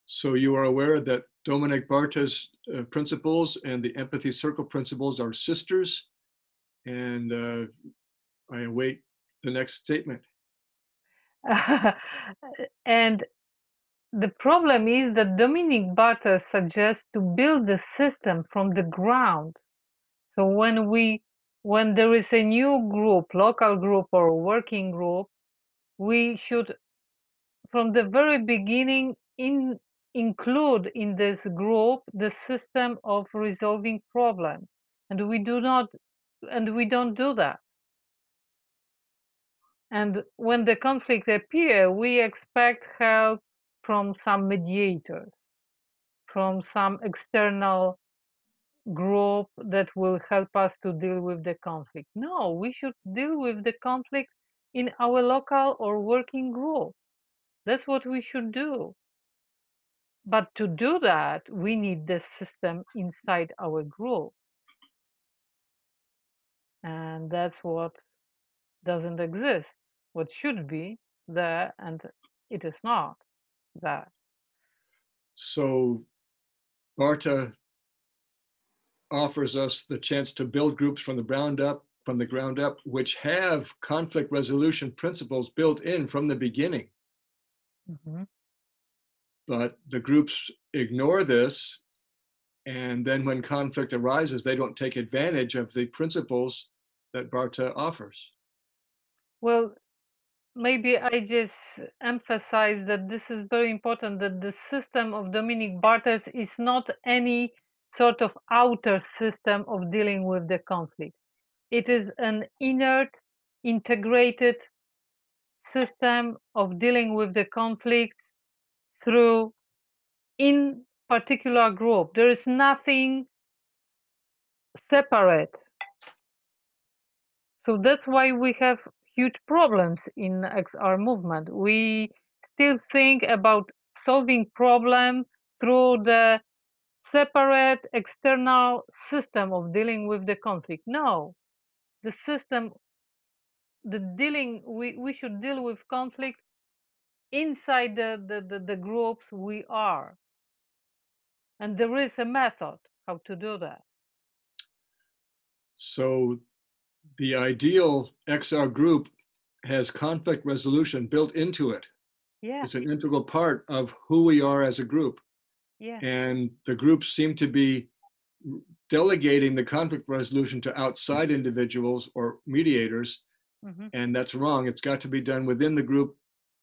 So you are aware that Dominic Barta's principles and the empathy circle principles are sisters, and I await the next statement. And the problem is that Dominic Barter suggests to build the system from the ground. So when there is a new group, local group or working group, we should, from the very beginning, include in this group the system of resolving problems, and we don't do that. And when the conflict appear, we expect help from some mediators, from some external group that will help us to deal with the conflict. No, we should deal with the conflict in our local or working group. That's what we should do. But to do that, we need the system inside our group. And that's what doesn't exist. What should be there, and it is not there. So Barta offers us the chance to build groups from the ground up, which have conflict resolution principles built in from the beginning. Mm-hmm. But the groups ignore this, and then when conflict arises, they don't take advantage of the principles that Barta offers. Well, maybe I just emphasize that this is very important, that the system of Dominic Barters is not any sort of outer system of dealing with the conflict. It is an inert, integrated system of dealing with the conflict through in particular group. There is nothing separate. So that's why we have huge problems in XR movement. We still think about solving problem through the separate external system of dealing with the conflict. No, the system, we should deal with conflict inside the groups we are. And there is a method how to do that. So the ideal XR group has conflict resolution built into it. Yeah. It's an integral part of who we are as a group. Yeah. And the groups seem to be delegating the conflict resolution to outside individuals or mediators. Mm-hmm. And that's wrong. It's got to be done within the group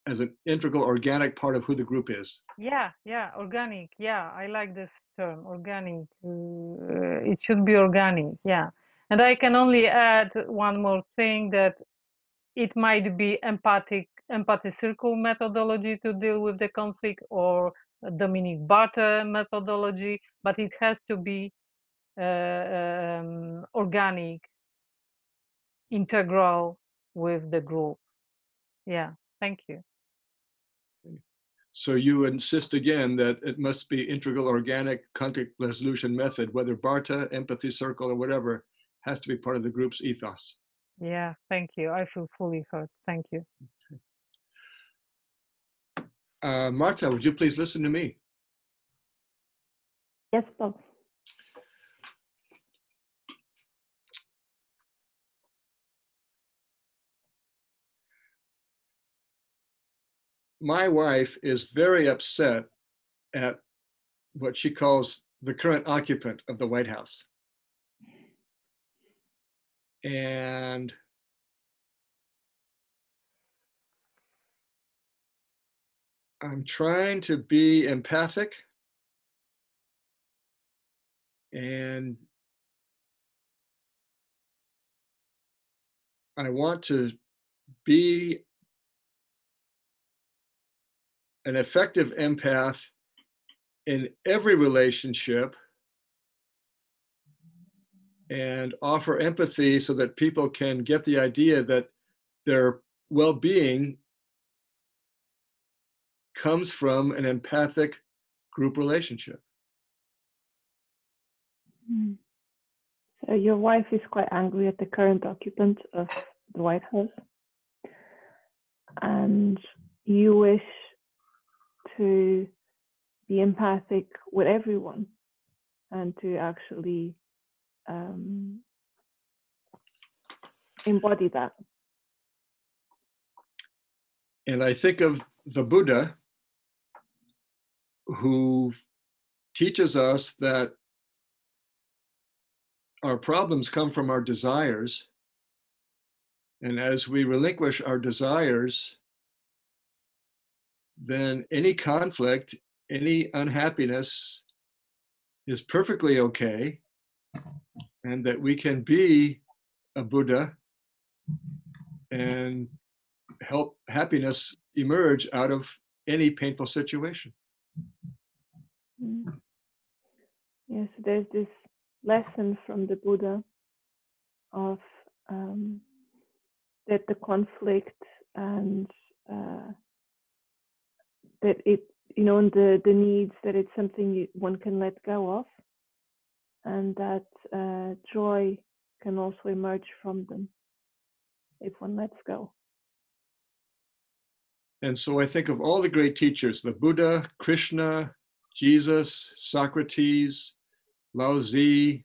as an integral organic part of who the group is. Yeah, organic. Yeah, I like this term, organic. It should be organic. Yeah. And I can only add one more thing, that it might be empathy circle methodology to deal with the conflict, or Dominic Barter methodology, but it has to be organic, integral with the group. Yeah, thank you. So you insist again that it must be integral organic conflict resolution method, whether Barta, empathy circle, or whatever, has to be part of the group's ethos. Yeah, thank you. I feel fully heard. Thank you. Marta, would you please listen to me? Yes, Bob. My wife is very upset at what she calls the current occupant of the White House. And I'm trying to be empathic, and I want to be an effective empath in every relationship and offer empathy so that people can get the idea that their well-being comes from an empathic group relationship. So your wife is quite angry at the current occupant of the White House, and you wish to be empathic with everyone and to actually embody that. And I think of the Buddha, who teaches us that our problems come from our desires. And as we relinquish our desires, then any conflict, any unhappiness is perfectly okay, and that we can be a Buddha and help happiness emerge out of any painful situation. Yes, there's this lesson from the Buddha of that the conflict and that it, you know, and the needs, that it's something one can let go of, and that joy can also emerge from them if one lets go. And so I think of all the great teachers, the Buddha, Krishna, Jesus, Socrates, Lao Tzu,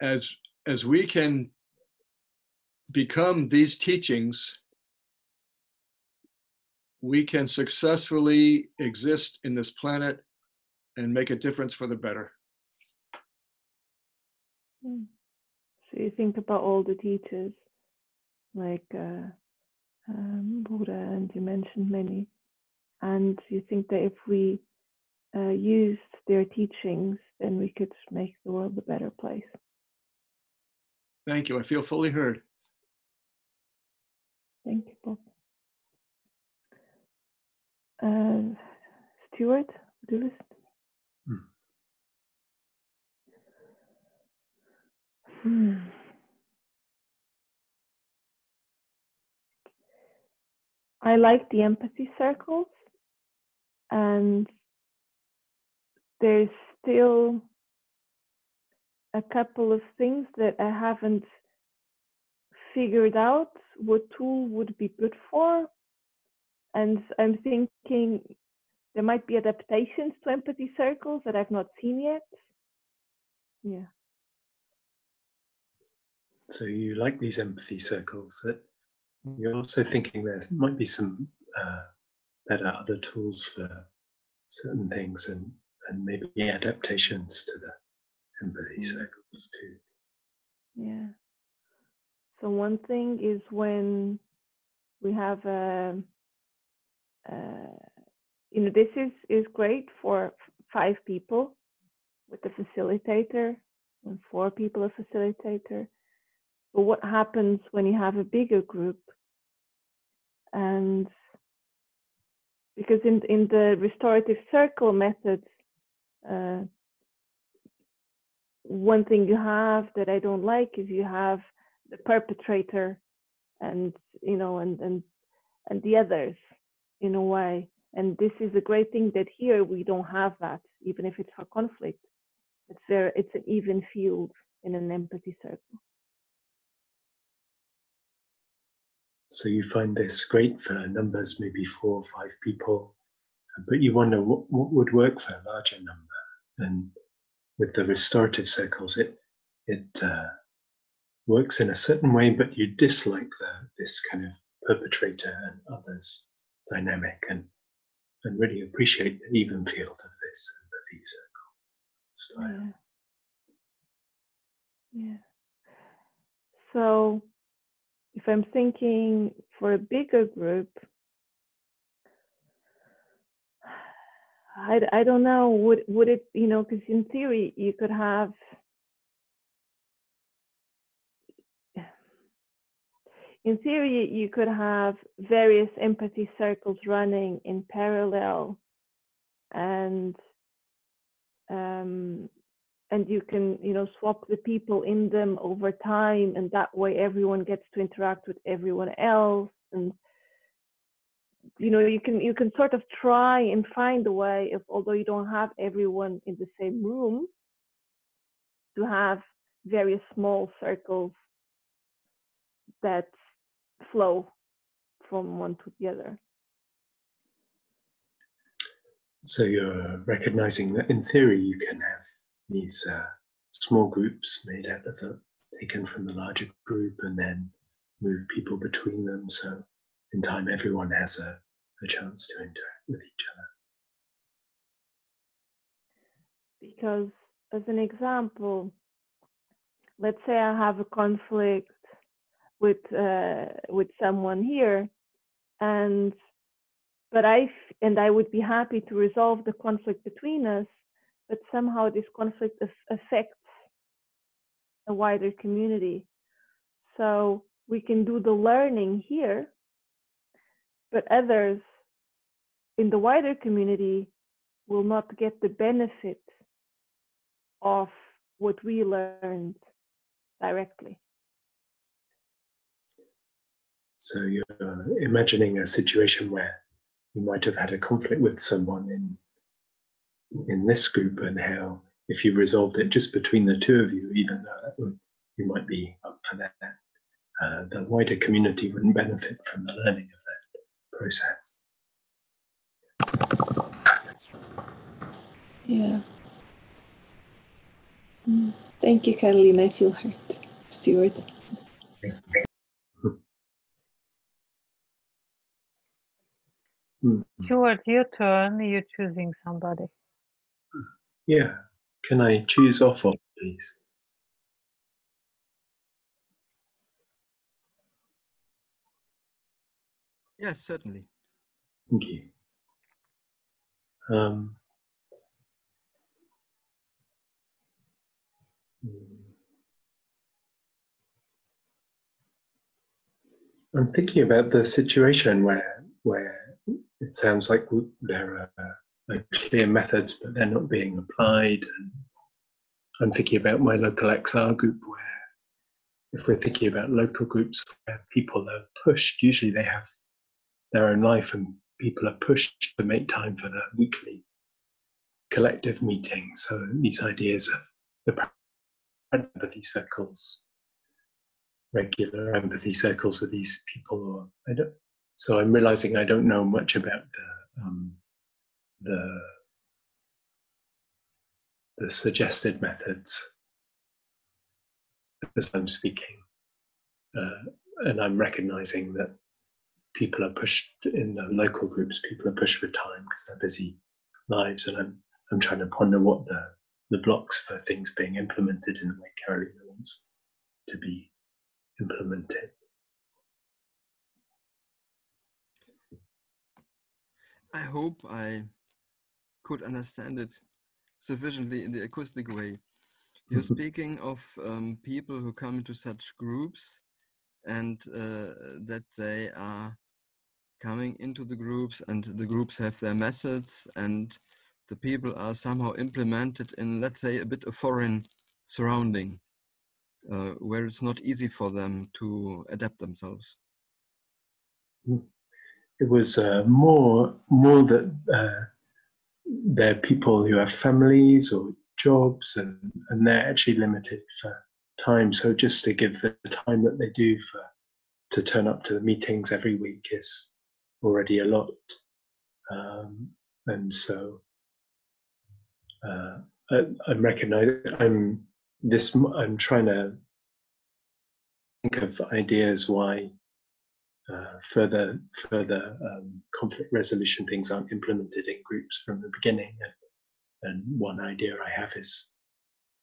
as we can become these teachings, we can successfully exist in this planet and make a difference for the better. So you think about all the teachers, like Buddha, and you mentioned many, and you think that if we used their teachings, then we could make the world a better place. Thank you. I feel fully heard. Thank you, Bob. Stuart, would you listen? I like the empathy circles, and there's still a couple of things that I haven't figured out what tool would be good for. And I'm thinking there might be adaptations to empathy circles that I've not seen yet. Yeah. So you like these empathy circles. That you're also thinking there might be some better other tools for certain things, and maybe adaptations to the empathy circles too. Yeah. So one thing is when we have you know, this is great for 5 people with the facilitator, and 4 people a facilitator. But what happens when you have a bigger group? And because in the restorative circle methods, one thing you have that I don't like is you have the perpetrator and, you know, and the others in a way. And this is a great thing that here we don't have that, even if it's for conflict. It's an even field in an empathy circle. So you find this great for numbers, maybe 4 or 5 people, but you wonder what would work for a larger number. And with the restorative circles, it works in a certain way, but you dislike this kind of perpetrator and others dynamic, and really appreciate the even field of this empathy circle style. Yeah. So if I'm thinking for a bigger group, I don't know, would it, you know, because in theory you could have, in theory, you could have various empathy circles running in parallel, and you can, swap the people in them over time, and that way everyone gets to interact with everyone else. And you can sort of try and find a way of, although you don't have everyone in the same room, to have various small circles that flow from one to the other. So you're recognizing that in theory you can have these small groups made out of taken from the larger group, and then move people between them. So in time, everyone has a chance to interact with each other. Because, as an example, let's say I have a conflict with someone here, but I would be happy to resolve the conflict between us, but somehow this conflict affects a wider community. So we can do the learning here, but others in the wider community will not get the benefit of what we learned directly. So you're imagining a situation where you might have had a conflict with someone in this group, and how if you resolved it just between the two of you, even though you might be up for that, the wider community wouldn't benefit from the learning of that process. Yeah. Thank you, Karolina. I feel hurt. Stuart. Stuart, your turn. You're choosing somebody. Yeah. Can I choose off, please? Yes, certainly. Thank you. I'm thinking about the situation where it sounds like there are clear methods, but they're not being applied. And I'm thinking about my local XR group, where if we're thinking about local groups where people are pushed, usually they have their own life, and people are pushed to make time for the weekly collective meeting. So these ideas of the empathy circles, regular empathy circles with these people, so I'm realizing I don't know much about the suggested methods as I'm speaking, and I'm recognizing that people are pushed in the local groups. People are pushed for time because they're busy lives, and I'm trying to ponder what the blocks for things being implemented in the way Karolina wants to be implemented. I hope I could understand it sufficiently in the acoustic way. You're speaking of people who come into such groups, and that they are coming into the groups, and the groups have their methods, and the people are somehow implemented in, let's say, a bit of foreign surrounding, where it's not easy for them to adapt themselves. It was more that they're people who have families or jobs, and they're actually limited for time. So just to give the time that they do to turn up to the meetings every week is already a lot. And so I'm recognizing I'm trying to think of ideas why further conflict resolution things aren't implemented in groups from the beginning. And one idea I have is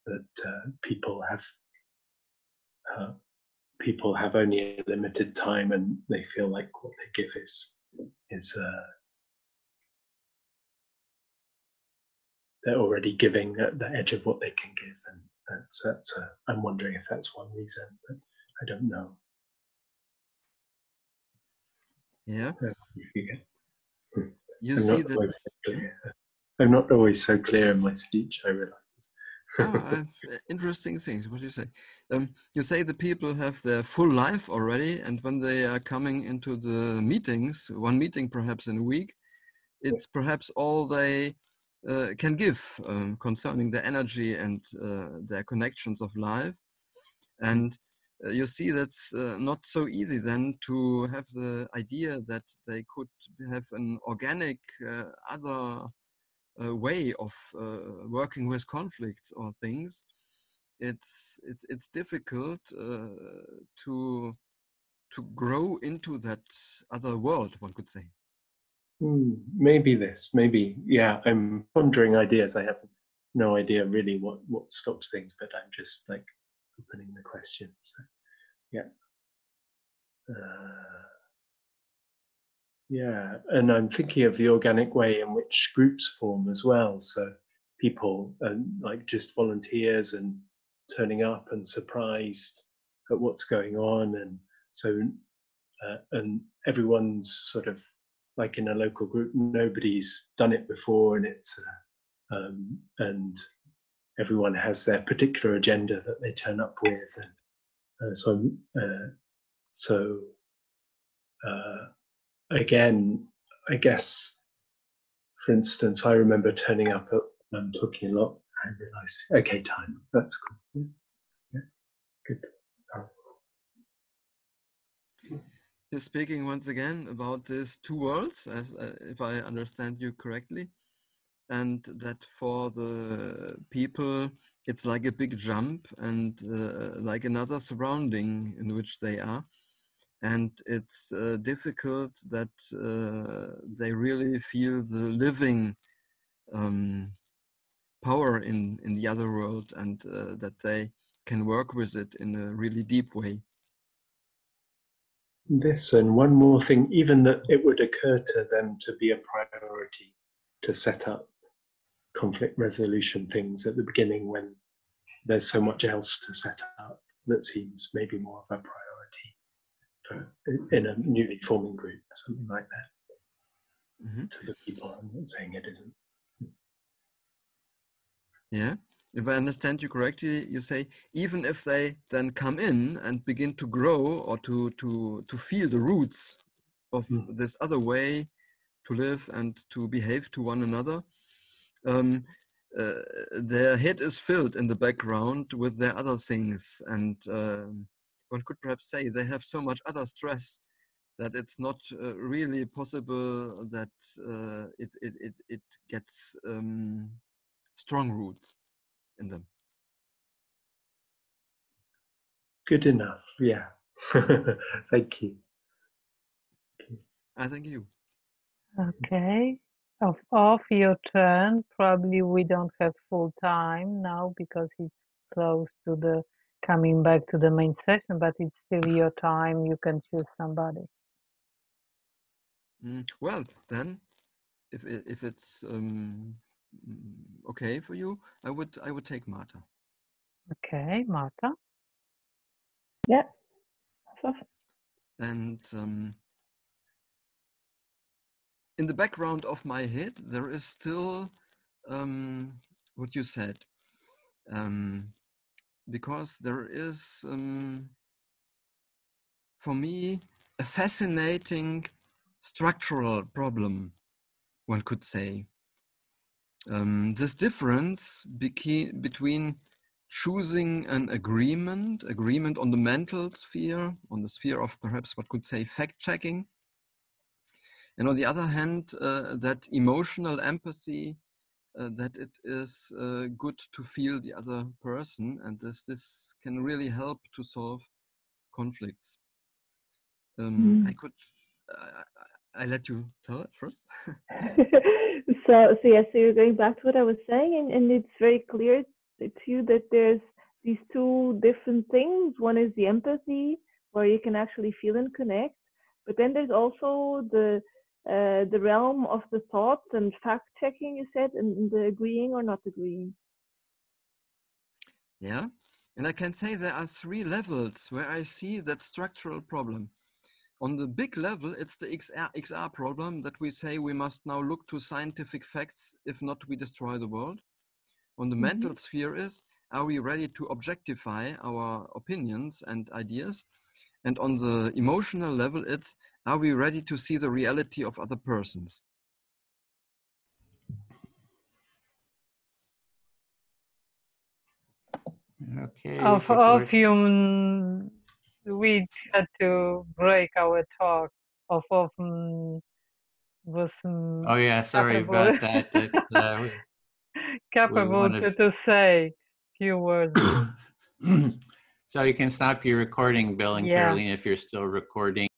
that people have only a limited time, and they feel like what they give is they're already giving at the edge of what they can give, and I'm wondering if that's one reason, but I don't know. Yeah. I'm You not see that. always so clear. I'm not always so clear in my speech, I realize. Interesting things. What you say? You say the people have their full life already, and when they are coming into the meetings, one meeting perhaps in a week, it's perhaps all they can give concerning the energy and their connections of life. And you see that's not so easy then to have the idea that they could have an organic other way of working with conflicts or things. It's difficult to grow into that other world, one could say. Maybe this, maybe, yeah, I'm pondering ideas. I have no idea really what stops things, but I'm just like opening the questions. So, yeah. Yeah, and I'm thinking of the organic way in which groups form as well. So people like just volunteers and turning up and surprised at what's going on, and so and everyone's sort of like in a local group, nobody's done it before, and it's and everyone has their particular agenda that they turn up with, and so again, I guess, for instance, I remember turning up at talking a lot. I realized, okay, time. That's cool. Yeah, good. You're speaking once again about these two worlds, as if I understand you correctly, and that for the people it's like a big jump and like another surrounding in which they are, and it's difficult that they really feel the living power in the other world, and that they can work with it in a really deep way. This and one more thing, even that it would occur to them to be a priority to set up conflict resolution things at the beginning when there's so much else to set up that seems maybe more of a priority for, in a newly forming group, something like that. To the people, I'm not saying it isn't. Yeah, if I understand you correctly, you say even if they then come in and begin to grow or to feel the roots of this other way to live and to behave to one another, their head is filled in the background with their other things, and one could perhaps say they have so much other stress that it's not really possible that it gets strong roots in them. Good enough, yeah. Thank you. I thank you. Okay. Off your turn. Probably we don't have full time now because it's close to the coming back to the main session, but it's still your time. You can choose somebody. Well, then, if it's okay for you, I would take Marta. Okay, Marta. Yeah. And in the background of my head, there is still what you said, because there is for me a fascinating structural problem, one could say. This difference between choosing an agreement on the mental sphere, on the sphere of perhaps what could say fact-checking, and on the other hand, that emotional empathy, that it is good to feel the other person, and this can really help to solve conflicts. I let you tell it first. So you're going back to what I was saying, and it's very clear to you that there's these two different things. One is the empathy, where you can actually feel and connect, but then there's also the realm of the thoughts and fact checking, you said, and the agreeing or not agreeing. Yeah, and I can say there are 3 levels where I see that structural problem. On the big level, it's the XR problem that we say we must now look to scientific facts, if not we destroy the world. On the mental sphere is, are we ready to objectify our opinions and ideas? And on the emotional level, it's, are we ready to see the reality of other persons? Okay. Of human, we had to break our talk of was Oh yeah, sorry capable, about that. capable to say few words. So you can stop your recording, Bill and Yeah. Karolina, if you're still recording.